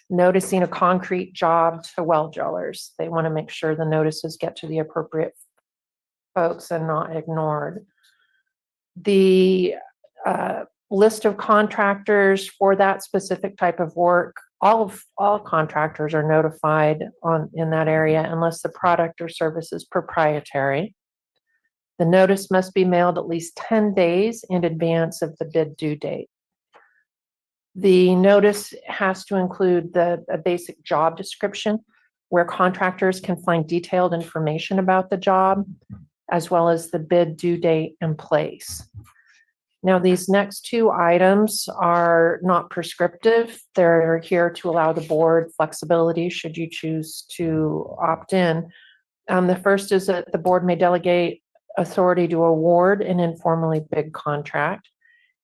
noticing a concrete job to well drillers. They want to make sure the notices get to the appropriate folks and not ignored. The list of contractors for that specific type of work, all contractors are notified in that area unless the product or service is proprietary. The notice must be mailed at least 10 days in advance of the bid due date. The notice has to include a basic job description where contractors can find detailed information about the job, as well as the bid due date and place. Now, these next two items are not prescriptive. They're here to allow the board flexibility should you choose to opt in. The first is that the board may delegate authority to award an informally bid contract.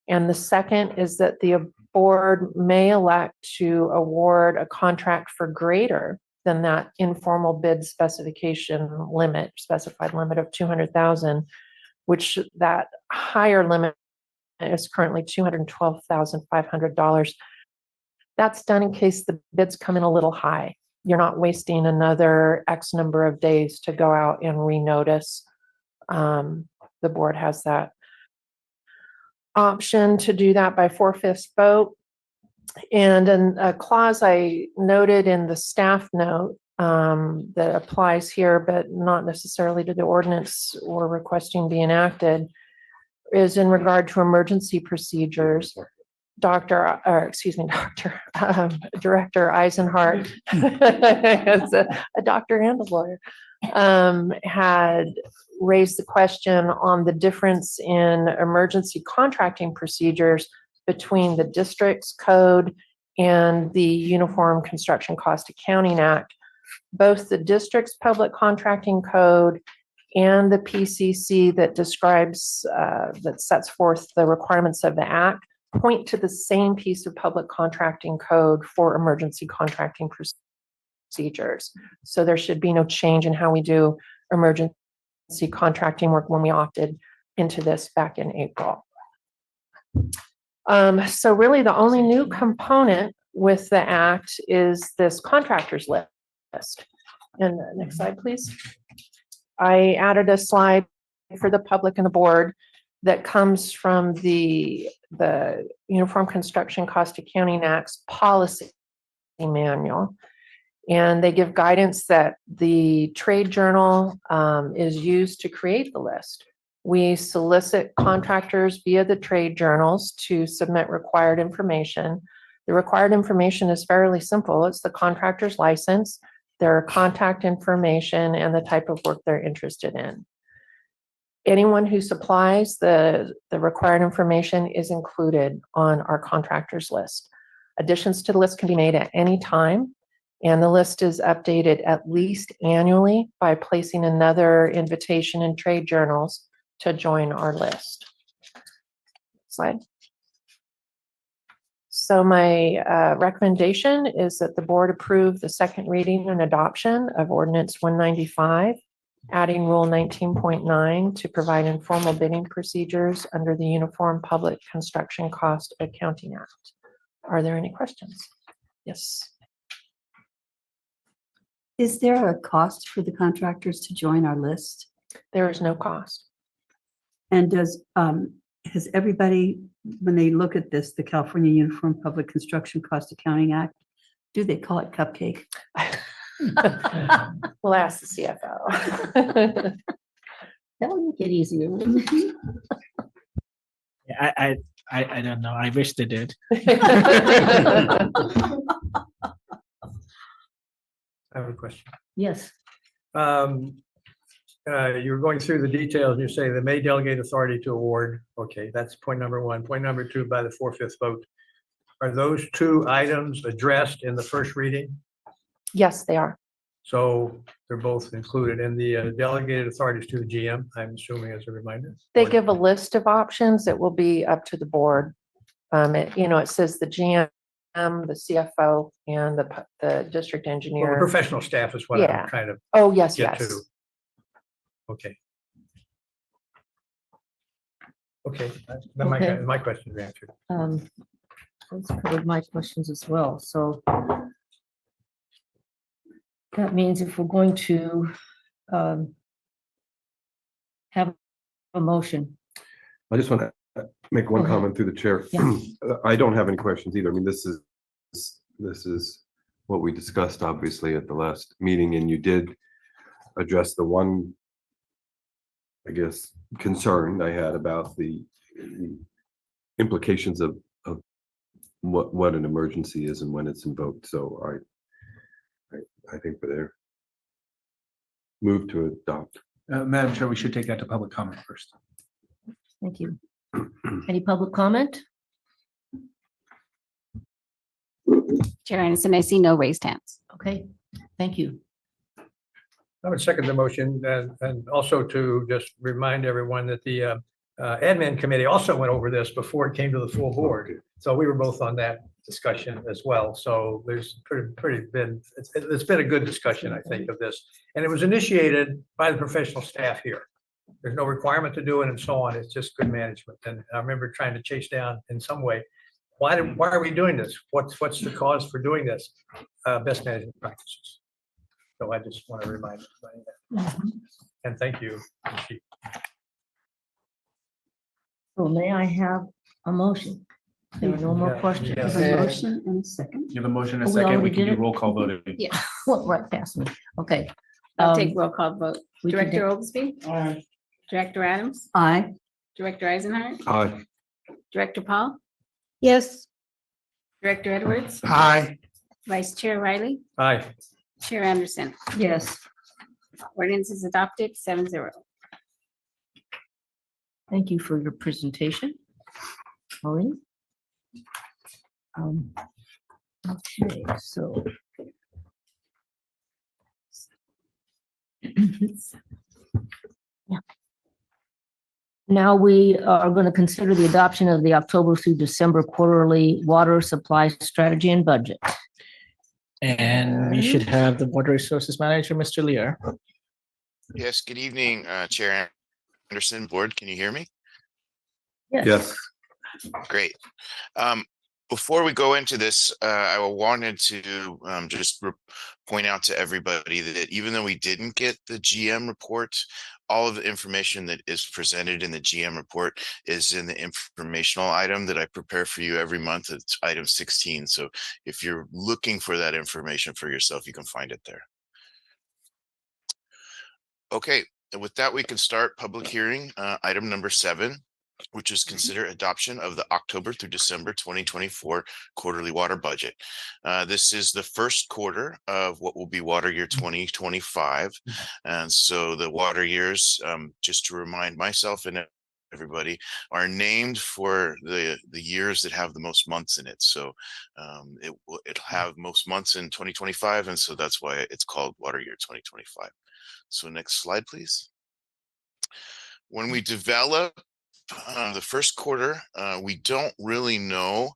And the second is that the board may elect to award a contract for greater than that informal bid specified limit of 200,000, which that higher limit is currently $212,500. That's done in case the bids come in a little high. You're not wasting another X number of days to go out and renotice. The board has that option to do that by 4/5 vote. And then a clause I noted in the staff note that applies here, but not necessarily to the ordinance we're requesting be enacted, is in regard to emergency procedures. Director Eisenhart, as a doctor and a lawyer, had raised the question on the difference in emergency contracting procedures between the district's code and the Uniform Construction Cost Accounting Act. Both the district's public contracting code and the PCC that that sets forth the requirements of the Act point to the same piece of public contracting code for emergency contracting procedures. So there should be no change in how we do emergency contracting work when we opted into this back in April. So really the only new component with the Act is this contractors list. And next slide, please. I added a slide for the public and the board that comes from the Uniform Construction Cost Accounting Act's policy manual. And they give guidance that the trade journal is used to create the list. We solicit contractors via the trade journals to submit required information. The required information is fairly simple. It's the contractor's license, their contact information, and the type of work they're interested in. Anyone who supplies the required information is included on our contractors list. Additions to the list can be made at any time, and the list is updated at least annually by placing another invitation in trade journals to join our list. Slide. So my recommendation is that the board approve the second reading and adoption of ordinance 195, adding rule 19.9 to provide informal bidding procedures under the Uniform Public Construction Cost Accounting Act. Are there any questions? Yes. Is there a cost for the contractors to join our list? There is no cost. And has everybody, when they look at this, the California Uniform Public Construction Cost Accounting Act, do they call it cupcake? We'll ask the CFO. That would make it easier. I don't know. I wish they did. I have a question. Yes. You're going through the details. You say they may delegate authority to award. Okay, that's point number one. Point number two, by the 4/5 vote. Are those two items addressed in the first reading? Yes, they are. So they're both included in the delegated authorities to the GM, I'm assuming as a reminder. They give a list of options. It will be up to the board. It says the GM, the CFO, and the district Well, engineer. the professional staff is what Yeah. I'm trying to Oh, yes, get yes. to. Okay. Okay, then Okay. my questions are answered. Those covered my questions as well, so that means if we're going to have a motion. I just want to make one Go ahead. comment through the chair. Yeah. I don't have any questions either. I mean, this is what we discussed obviously at the last meeting, and you did address the one, I guess, concern I had about the implications of what an emergency is and when it's invoked. So I think we're there. Move to adopt. Madam Chair, we should take that to public comment first. Thank you. Any public comment? Chair Anderson, I see no raised hands. Okay, thank you. I would second the motion and also to just remind everyone that the admin committee also went over this before it came to the full board. So we were both on that discussion as well. So there's it's been a good discussion, I think, of this. And it was initiated by the professional staff here. There's no requirement to do it and so on. It's just good management. And I remember trying to chase down in some way, why are we doing this? What's the cause for doing this? Best management practices. So I just want to remind everybody that. And thank you. Chief. So may I have a motion? There are no more Yeah, questions. yeah. There's a motion and a second. You have a motion and Oh, a we second. We already can did do it? roll call voting. Yeah, Well, right past me. Okay. I'll take roll call vote. we can Director take- Oglesby? Director Adams? Aye. Director Eisenhart? Aye. Director Paul? Yes, Director Edwards? Aye. Vice Chair Riley? Aye. Chair Anderson? Yes, Ordinance is adopted 7-0. thank you for your presentation. Maureen? Okay, so. Yeah. Now we are going to consider the adoption of the October through December quarterly water supply strategy and budget. And we should have the Water Resources Manager, Mr. Lear. Yes, good evening, Chair Anderson, Board. Can you hear me? Yes. Great. Before we go into this, I wanted to just point out to everybody that even though we didn't get the GM report, all of the information that is presented in the GM report is in the informational item that I prepare for you every month. It's item 16. So if you're looking for that information for yourself, you can find it there. Okay, and with that, we can start public hearing, item number 7, which is consider adoption of the October through December 2024 quarterly water budget. This is the first quarter of what will be water year 2025. And so the water years, just to remind myself and everybody, are named for the years that have the most months in it. So it'll have most months in 2025. And so that's why it's called water year 2025. So next slide, please. When we develop the first quarter, we don't really know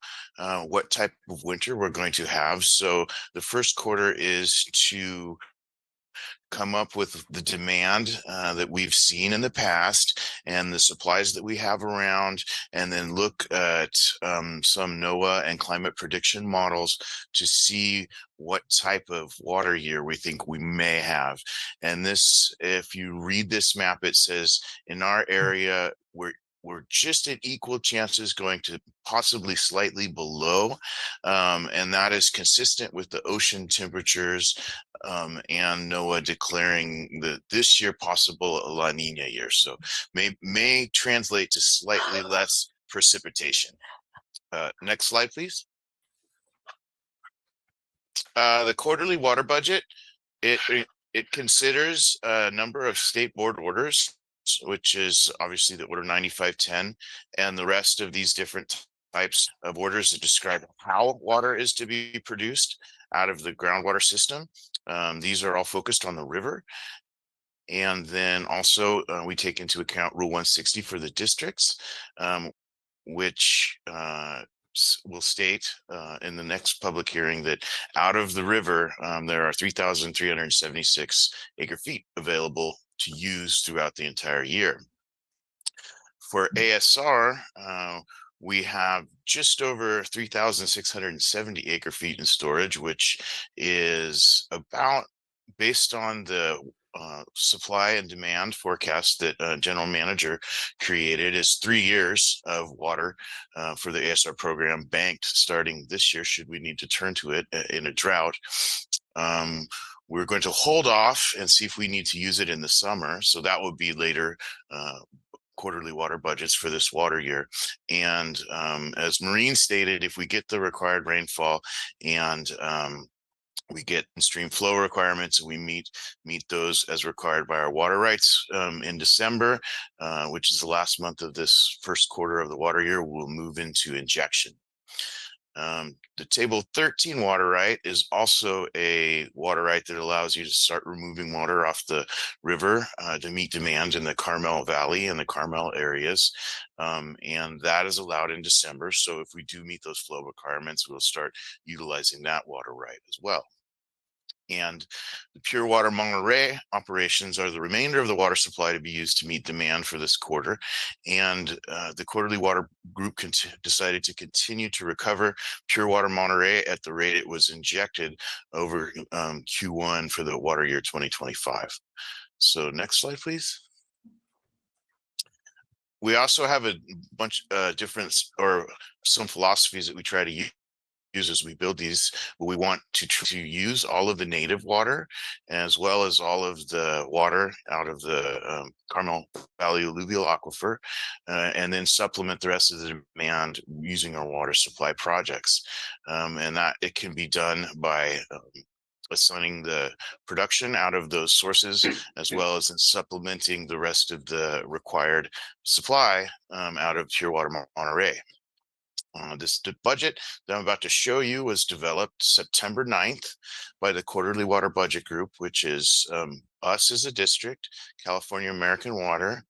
what type of winter we're going to have. So the first quarter is to come up with the demand that we've seen in the past and the supplies that we have around, and then look at some NOAA and climate prediction models to see what type of water year we think we may have. And this, if you read this map, it says in our area, we're just at equal chances going to possibly slightly below. And that is consistent with the ocean temperatures and NOAA declaring that this year possible a La Nina year. So may translate to slightly less precipitation. Next slide, please. The quarterly water budget, it considers a number of state board orders, which is obviously the order 9510 and the rest of these different types of orders that describe how water is to be produced out of the groundwater system. These are all focused on the river. And then also we take into account Rule 160 for the districts, which will state in the next public hearing that out of the river, there are 3,376 acre feet available to use throughout the entire year. For ASR, we have just over 3,670 acre feet in storage, which is about, based on the supply and demand forecast that general manager created, is 3 years of water for the ASR program banked starting this year should we need to turn to it in a drought. We're going to hold off and see if we need to use it in the summer. So that would be later quarterly water budgets for this water year. And as Maureen stated, if we get the required rainfall and we get stream flow requirements and we meet those as required by our water rights in December, which is the last month of this first quarter of the water year, we'll move into injection. The table 13 water right is also a water right that allows you to start removing water off the river to meet demand in the Carmel Valley and the Carmel areas. And that is allowed in December. So if we do meet those flow requirements, we'll start utilizing that water right as well. And the pure water Monterey operations are the remainder of the water supply to be used to meet demand for this quarter. And the quarterly water group decided to continue to recover pure water Monterey at the rate it was injected over Q1 for the water year 2025. So next slide, please. We also have a bunch of different, or some philosophies that we try to use as we build these. We want to use all of the native water as well as all of the water out of the Carmel Valley alluvial aquifer, and then supplement the rest of the demand using our water supply projects. And that it can be done by assigning the production out of those sources, as well as in supplementing the rest of the required supply out of pure water Monterey. This budget that I'm about to show you was developed September 9th by the Quarterly Water Budget Group, which is us as a district, California American Water,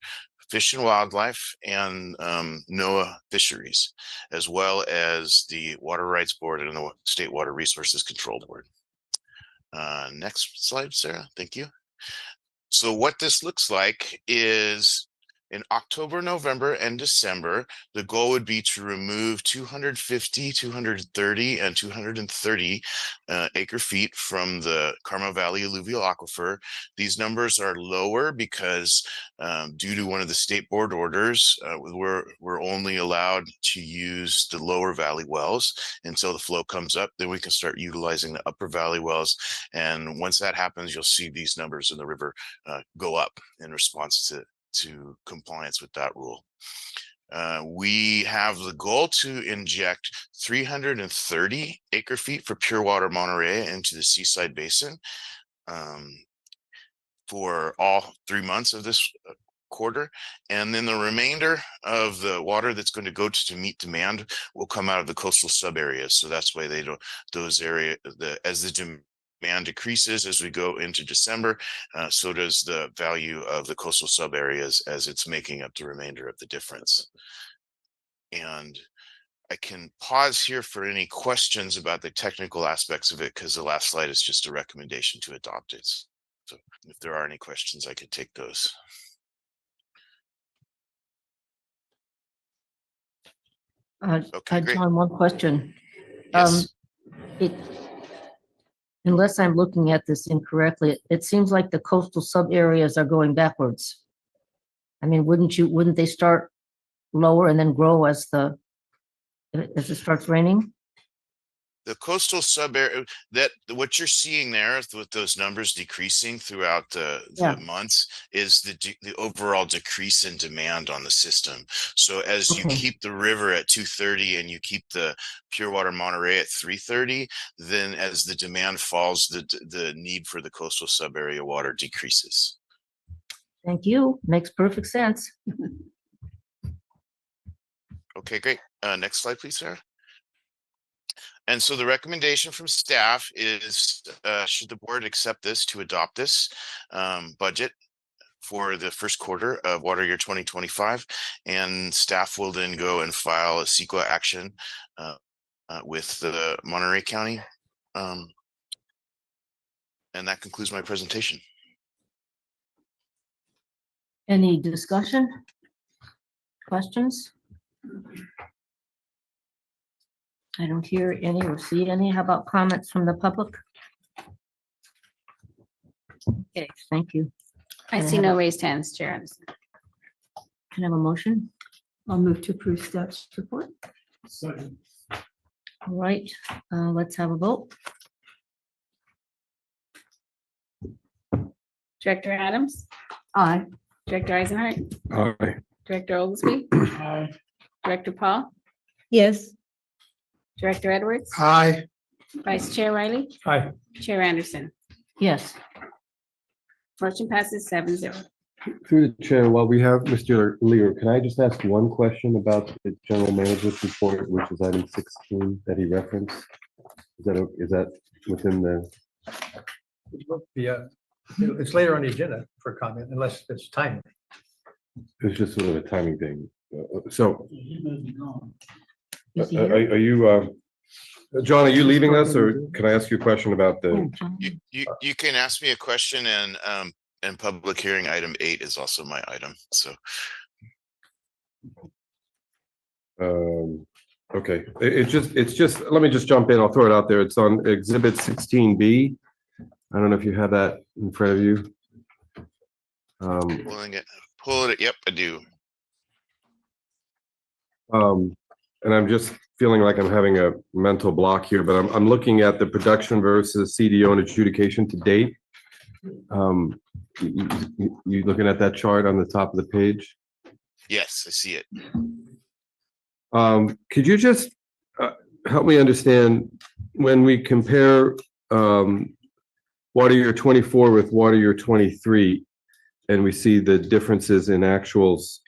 Fish and Wildlife, and NOAA Fisheries, as well as the Water Rights Board and the State Water Resources Control Board. Next slide, Sarah. Thank you. So what this looks like is in October, November, and December, the goal would be to remove 250, 230, and 230 acre feet from the Carmel Valley alluvial aquifer. These numbers are lower because due to one of the state board orders, we're only allowed to use the lower valley wells until the flow comes up. Then we can start utilizing the upper valley wells. And once that happens, you'll see these numbers in the river go up in response to compliance with that rule. We have the goal to inject 330 acre feet for pure water Monterey into the Seaside Basin for all 3 months of this quarter. And then the remainder of the water that's going to go to meet demand will come out of the coastal sub areas. So that's why they don't, those areas, as the demand decreases as we go into December, so does the value of the coastal sub areas as it's making up the remainder of the difference. And I can pause here for any questions about the technical aspects of it, because the last slide is just a recommendation to adopt it. So if there are any questions, I could take those. Okay, great. John, one question. Yes. It, unless I'm looking at this incorrectly, it seems like the coastal sub areas are going backwards. I mean, wouldn't they start lower and then grow as it starts raining? The coastal sub area, that what you're seeing there with those numbers decreasing throughout the months is the overall decrease in demand on the system. So as you keep the river at 230 and you keep the pure water Monterey at 330, then as the demand falls, the need for the coastal sub area water decreases. Thank you. Makes perfect sense. Okay, great. Next slide, please, Sarah. And so the recommendation from staff is, should the board accept this to adopt this budget for the first quarter of water year 2025, and staff will then go and file a CEQA action with the Monterey County. And that concludes my presentation. Any discussion? Questions? I don't hear any or see any. How about comments from the public? Okay, thank you. I see no raised hands, Chair Anderson. Can I have a motion? I'll move to approve staff's report. Second. All right, let's have a vote. Director Adams, Aye. Director Eisenhart, Aye. Director Oglesby, Aye. Director Paul, Yes. Director Edwards, Aye. Vice Chair Riley, Aye. Chair Anderson. Yes. Motion passes 7-0. Through the chair, while we have Mr. Lear, can I just ask one question about the general manager's report, which is item 16 that he referenced? Is that within the? Yeah, it's later on the agenda for comment unless it's timely. It's just sort of a timing thing. So Is he are here? you, John, are you leaving us, or can I ask you a question about the? Oh, John. You can ask me a question, and public hearing item 8 is also my item. So Okay, it's just, let me just jump in. I'll throw it out there. It's on exhibit 16B. I don't know if you have that in front of you. pulling it. Yep, I do. And I'm just feeling like I'm having a mental block here, but I'm looking at the production versus CDO and adjudication to date. You looking at that chart on the top of the page? Yes, I see it. Could you just help me understand when we compare water year 24 with water year 23, and we see the differences in actuals?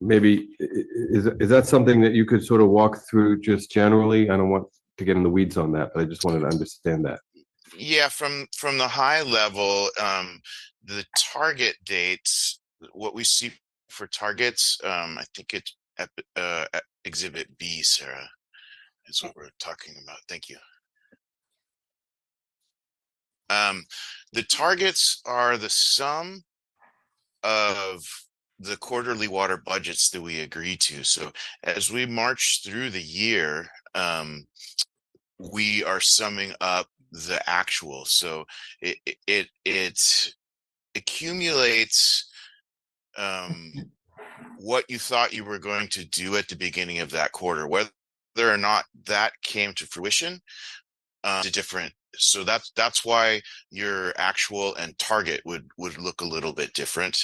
Maybe is that something that you could sort of walk through just generally? I don't want to get in the weeds on that, but I just wanted to understand that. Yeah, from the high level, the target dates, what we see for targets, I think it's exhibit B, Sarah, is what we're talking about. Thank you. The targets are the sum of the quarterly water budgets that we agree to. So as we march through the year, we are summing up the actual. So it accumulates what you thought you were going to do at the beginning of that quarter, whether or not that came to fruition, different. So that's why your actual and target would look a little bit different.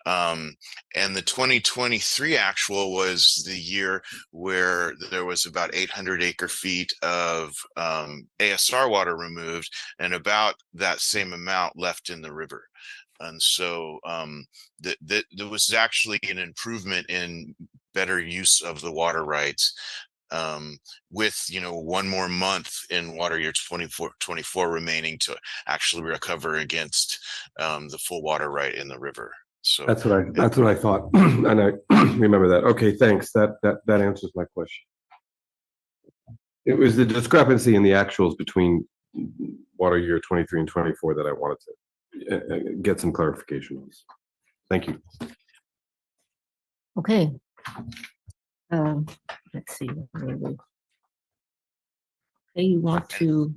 And the 2023 actual was the year where there was about 800 acre feet of ASR water removed, and about that same amount left in the river. And so there was actually an improvement in better use of the water rights with, one more month in water year 24 remaining to actually recover against the full water right in the river. So That's what I thought. And I remember that. Okay, thanks. That answers my question. It was the discrepancy in the actuals between water year 23 and 24 that I wanted to get some clarification on. Thank you. Okay. Let's see. Okay, you want to?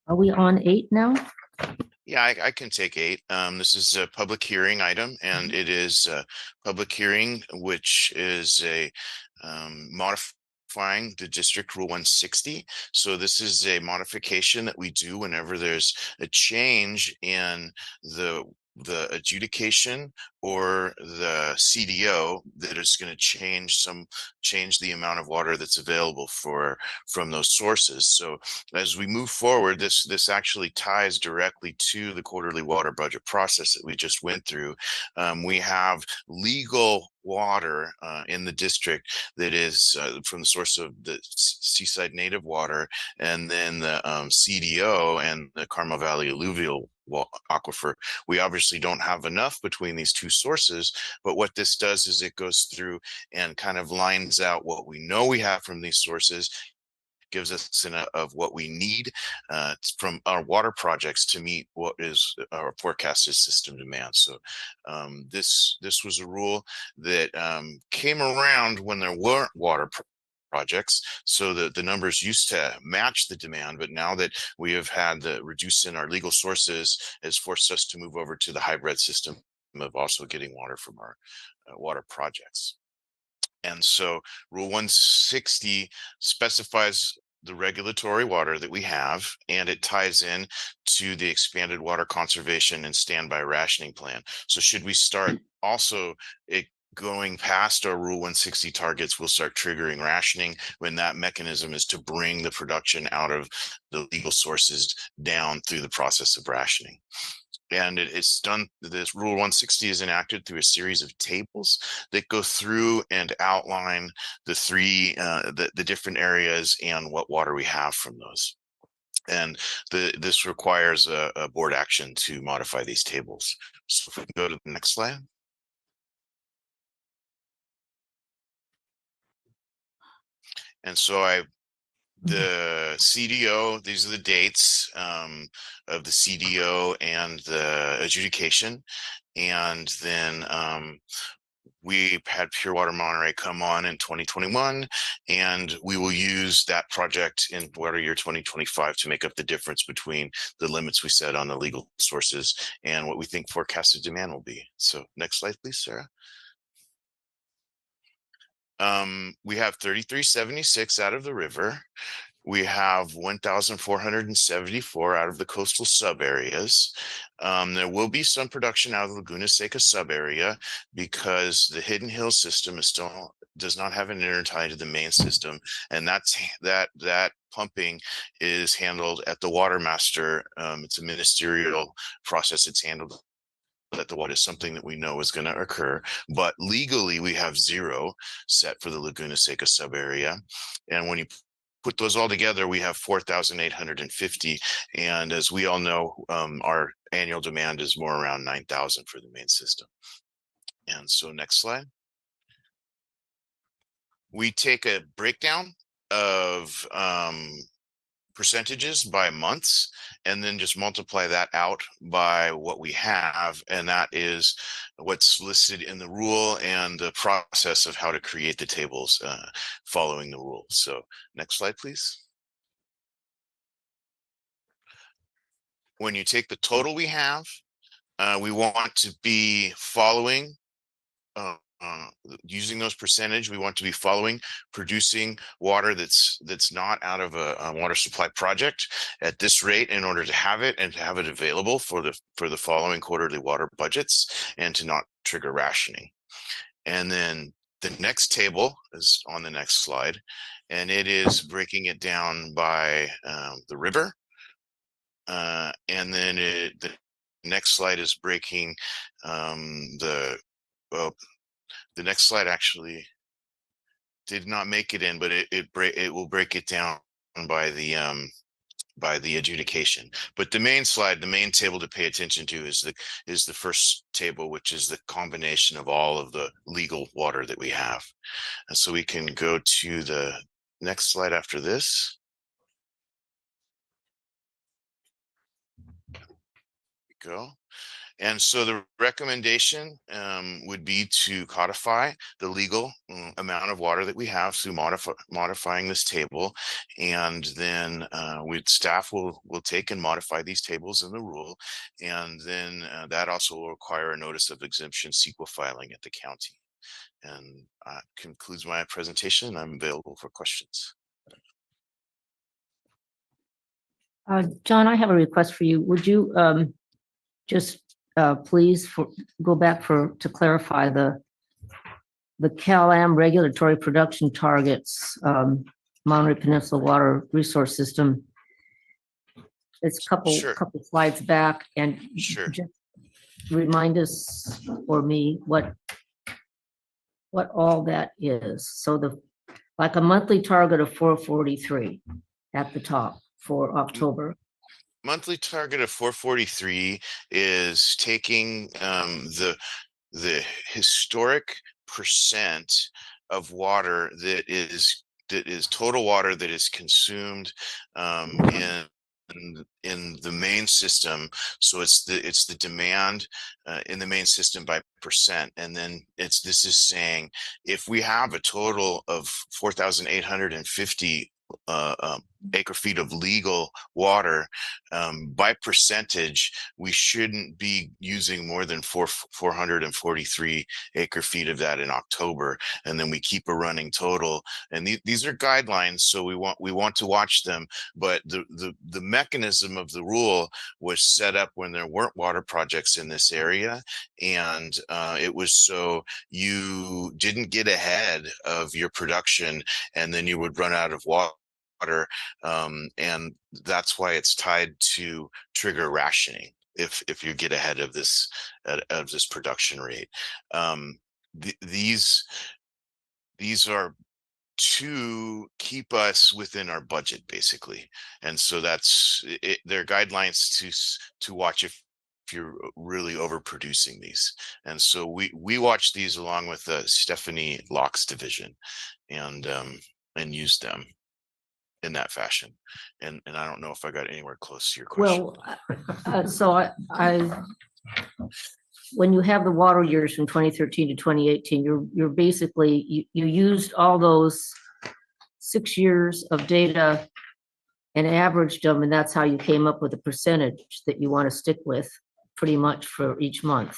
Are we on 8 now? Yeah, I can take 8. This is a public hearing item, and it is a public hearing, which is a modifying the district rule 160. So this is a modification that we do whenever there's a change in the adjudication or the CDO that is going to change the amount of water that's available from those sources. So as we move forward, this actually ties directly to the quarterly water budget process that we just went through. We have legal water in the district that is from the source of the seaside native water, and then the CDO and the Carmel Valley alluvial aquifer. We obviously don't have enough between these two sources, but what this does is it goes through and kind of lines out what we know we have from these sources, gives us of what we need from our water projects to meet what is our forecasted system demand. So this was a rule that came around when there weren't water projects, so that the numbers used to match the demand, but now that we have had the reduce in our legal sources has forced us to move over to the hybrid system of also getting water from our water projects. And so Rule 160 specifies the regulatory water that we have, and it ties in to the expanded water conservation and standby rationing plan. So should we start also going past our Rule 160 targets, we'll start triggering rationing when that mechanism is to bring the production out of the legal sources down through the process of rationing. And it's done, this Rule 160 is enacted through a series of tables that go through and outline the the different areas and what water we have from those. And this requires a board action to modify these tables. So if we can go to the next slide. And so the CDO, these are the dates of the CDO and the adjudication. And then we had Pure Water Monterey come on in 2021, and we will use that project in water year 2025 to make up the difference between the limits we set on the legal sources and what we think forecasted demand will be. So next slide, please, Sarah. We have 3376 out of the river. We have 1,474 out of the coastal sub areas. There will be some production out of the Laguna Seca sub area because the Hidden Hill system does not have an intertie to the main system, and that pumping is handled at the water master. It's a ministerial process. It's handled that the what is something that we know is going to occur, but legally we have 0 set for the Laguna Seca sub area. And when you put those all together, we have 4,850. And as we all know, our annual demand is more around 9,000 for the main system. And so next slide. We take a breakdown of percentages by months, and then just multiply that out by what we have, and that is what's listed in the rule and the process of how to create the tables following the rule. So next slide, please. When you take the total we have, we want to be following using those percentage, we want to be following producing water that's not out of a water supply project at this rate in order to have it and to have it available for the following quarterly water budgets and to not trigger rationing. And then the next table is on the next slide, and it is breaking it down by the river. And then the next slide is breaking The next slide actually did not make it in, but it will break it down by the adjudication. But the main slide, the main table to pay attention to is the first table, which is the combination of all of the legal water that we have. And so we can go to the next slide after this. Go. And so the recommendation would be to codify the legal amount of water that we have through modifying this table. And then staff will take and modify these tables in the rule. And then that also will require a notice of exemption CEQA filing at the county. And concludes my presentation. I'm available for questions. John, I have a request for you. Would you just please go back to clarify the CalAm regulatory production targets, Monterey Peninsula Water Resource System. It's a couple slides back, and just remind us or me what all that is. So like a monthly target of 443 at the top for October. Monthly target of 443 is taking the historic percent of water that is total water that is consumed in the main system. So it's the demand in the main system by percent, and then this is saying if we have a total of 4,850 acre feet of legal water, by percentage, we shouldn't be using more than 443 acre feet of that in October. And then we keep a running total. And these are guidelines, so we want to watch them. But the mechanism of the rule was set up when there weren't water projects in this area. And it was so you didn't get ahead of your production, and then you would run out of water. And that's why it's tied to trigger rationing if you get ahead of this production rate. These are to keep us within our budget, basically, and so that's it. They're guidelines to watch if you're really overproducing these. And so we watch these along with Stephanie Locke's division, and use them in that fashion. And I don't know if I got anywhere close to your question. Well, so I when you have the water years from 2013 to 2018, you're basically, you used all those 6 years of data and averaged them, and that's how you came up with a percentage that you want to stick with pretty much for each month.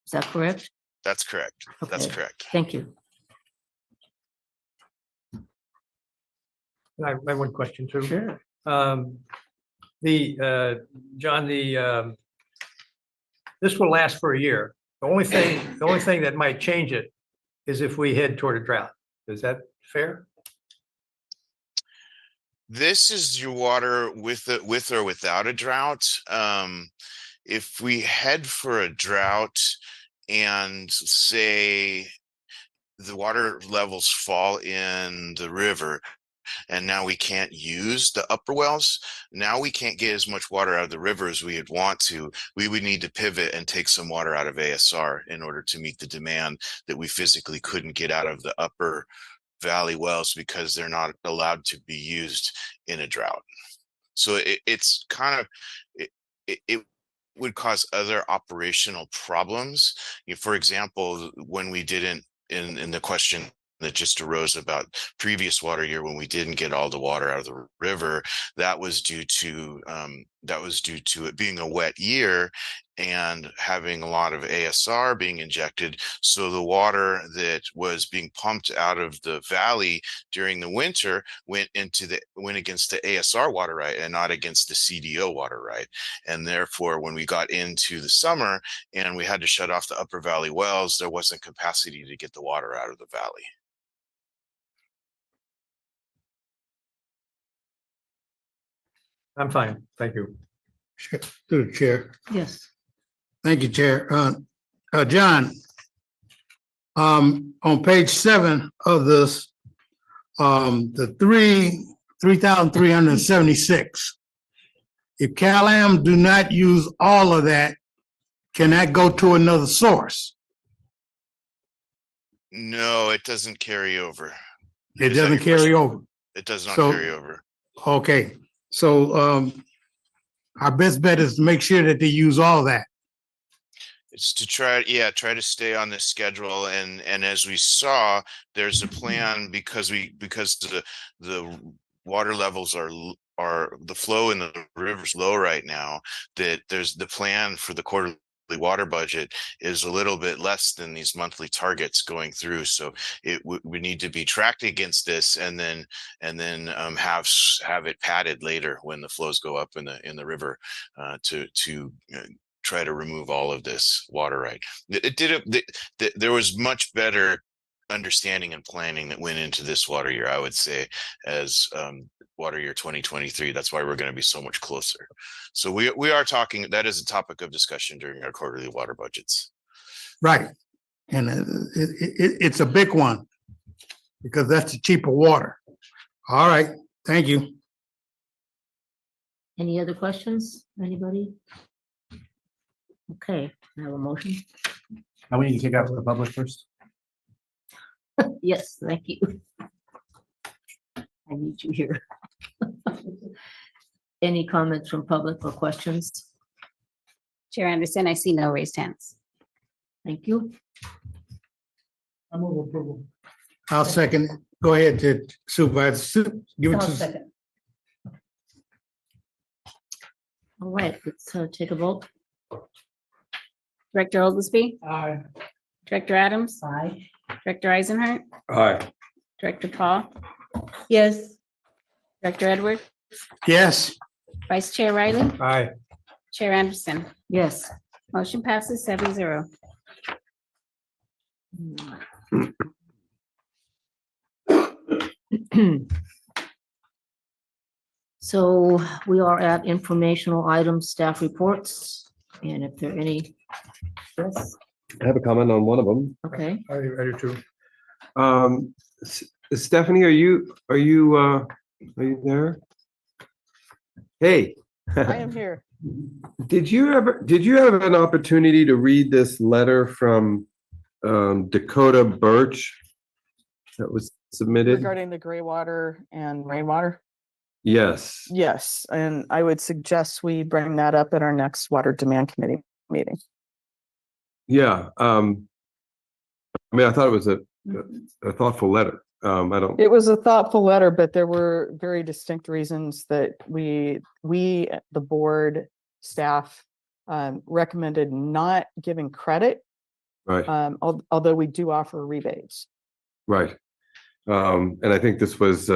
Is that correct? That's correct. Okay. That's correct. Thank you. I have one question too. Sure. John, this will last for a year. The only thing that might change it is if we head toward a drought. Is that fair? This is your water with or without a drought. If we head for a drought and say the water levels fall in the river, and now we can't use the upper wells, now we can't get as much water out of the river as we'd want to. We would need to pivot and take some water out of ASR in order to meet the demand that we physically couldn't get out of the upper valley wells because they're not allowed to be used in a drought. So it's kind of, it would cause other operational problems. For example, when we didn't, in the question that just arose about previous water year when we didn't get all the water out of the river, that was due to it being a wet year and having a lot of ASR being injected. So the water that was being pumped out of the valley during the winter went against the ASR water right and not against the CDO water right. And therefore, when we got into the summer and we had to shut off the upper valley wells, there wasn't capacity to get the water out of the valley. I'm fine. Thank you. Through the chair. Yes. Thank you, Chair. John, On page 7 of this, the 3,376. If CalAm do not use all of that, can that go to another source? No, it doesn't carry over. It Is that doesn't your carry question? over. It does not So- carry over. Okay, so our best bet is to make sure that they use all that. It's to try to stay on this schedule, and as we saw, there's a plan because the water levels are the flow in the river's low right now, that there's the plan for the quarterly water budget is a little bit less than these monthly targets going through. So we need to be tracked against this, and then have it padded later when the flows go up in the river to try to remove all of this water right. There was much better understanding and planning that went into this water year, I would say, as water year 2023. That's why we're going to be so much closer. So we are talking, that is a topic of discussion during our quarterly water budgets. Right. And it's a big one because that's the cheaper water. All right, thank you. Any other questions? Anybody? Okay, I have a motion. Now we need to take out the public first. Yes, thank you. I need you here. Any comments from public or questions? Chair Anderson, I see no raised hands. Thank you. I move approval. I'll second. Go ahead to Supervisor. Give it I'll to. second. All right, let's take a vote. Director Oglesby, Aye. Director Adams, Aye. Director Eisenhart, Aye. Director Paul, Yes, Director Edward, Yes. Vice Chair Riley, Aye. Chair Anderson. Yes. Motion passes 7-0. So we are at informational items, staff reports, and if there are any, yes, I have a comment on one of them. okay. I do too. Stephanie, are you there? Hey. I am here. Did you have an opportunity to read this letter from Dakota Birch that was submitted? Regarding the gray water and rainwater? Yes. Yes, and I would suggest we bring that up at our next water demand committee meeting. Yeah. I mean, I thought it was a thoughtful letter. I don't. It was a thoughtful letter, but there were very distinct reasons that we, the board staff, recommended not giving credit. Right. Although we do offer rebates. Right. And I think this was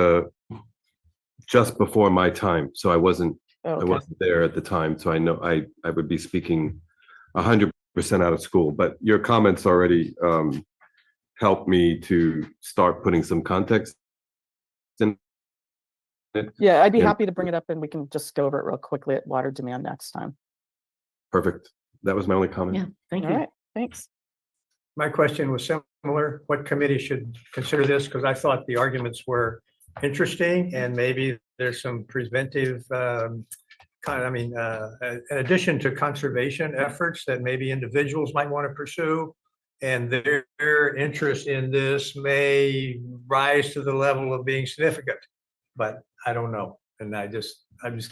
just before my time, so I wasn't there at the time. So I know I would be speaking 100% out of school. But your comments already helped me to start putting some context in it. Yeah, I'd be And- happy to bring it up and we can just go over it real quickly at water demand next time. Perfect. That was my only comment. Yeah, thank All you. right, thanks. My question was similar. What committee should consider this? Because I thought the arguments were interesting and maybe there's some preventive in addition to conservation efforts that maybe individuals might want to pursue. And their interest in this may rise to the level of being significant, but I don't know. And I'm just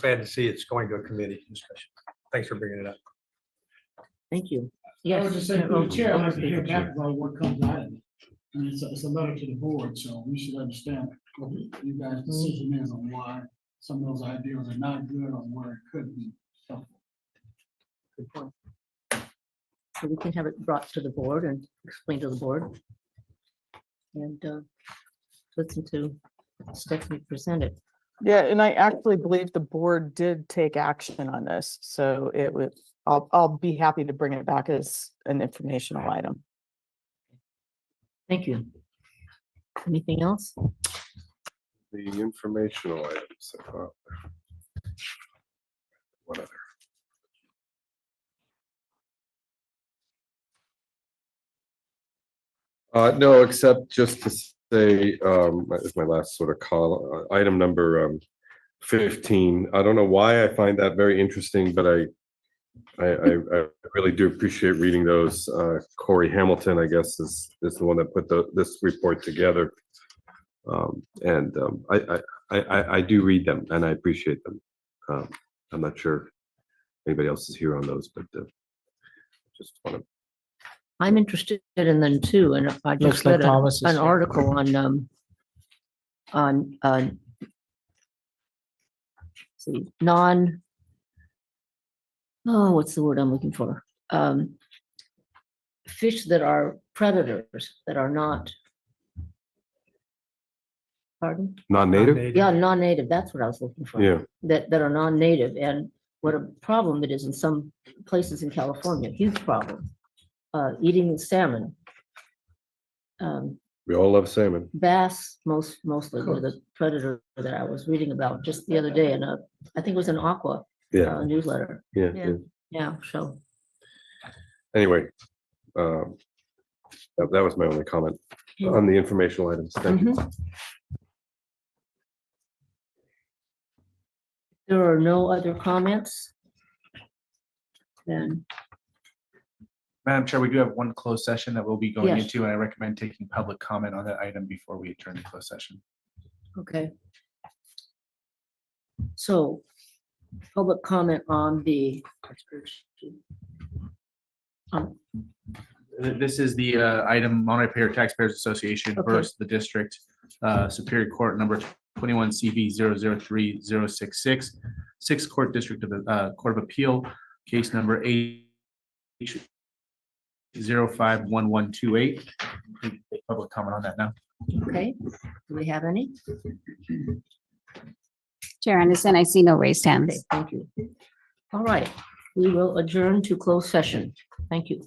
glad to see it's going to a committee discussion. Thanks for bringing it up. Thank you. I Yes. was just saying, for the chair, I'd like to hear back about what comes out of it. And it's a letter to the board, so we should understand what you guys' decision is on why some of those ideas are not good or where it could be helpful. Good point. So we can have it brought to the board and explain to the board. And listen to Stephanie present it. Yeah, and I actually believe the board did take action on this, so it would, I'll be happy to bring it back as an informational item. Thank you. Anything else? The informational items. What other? No, except just to say, is my last sort of call, item number 15. I don't know why I find that very interesting, but I really do appreciate reading those. Corey Hamilton, I guess, is the one that put this report together. I do read them and I appreciate them. I'm not sure if anybody else is here on those, but just want to. I'm interested in them too, and I Looks just like read Thomas is an here. article on see, what's the word I'm looking for? Fish that are predators that are not. Pardon? Non-native? Yeah, non-native, that's what I was looking for. Yeah. That are non-native, and what a problem it is in some places in California, huge problem. Eating salmon. We all love salmon. Bass mostly were the predator that I was reading about just the other day in I think it was an Aqua Yeah. newsletter. Yeah. Yeah, so. Anyway, that was my only comment on the informational items. Thank you. There are no other comments. Then, Madam Chair, we do have one closed session that we'll be going Yes. into, and I recommend taking public comment on that item before we adjourn to closed session. okay. So, public comment on the. This is the item Monterey Parish Taxpayers Association Okay. versus the district Superior Court number 21 CV 003066, Sixth Court District of the Court of Appeal, case number 051128. Take public comment on that now. Okay, do we have any? Chair Anderson, I see no raised Okay, hands. thank you. All right, we will adjourn to closed session. Thank you.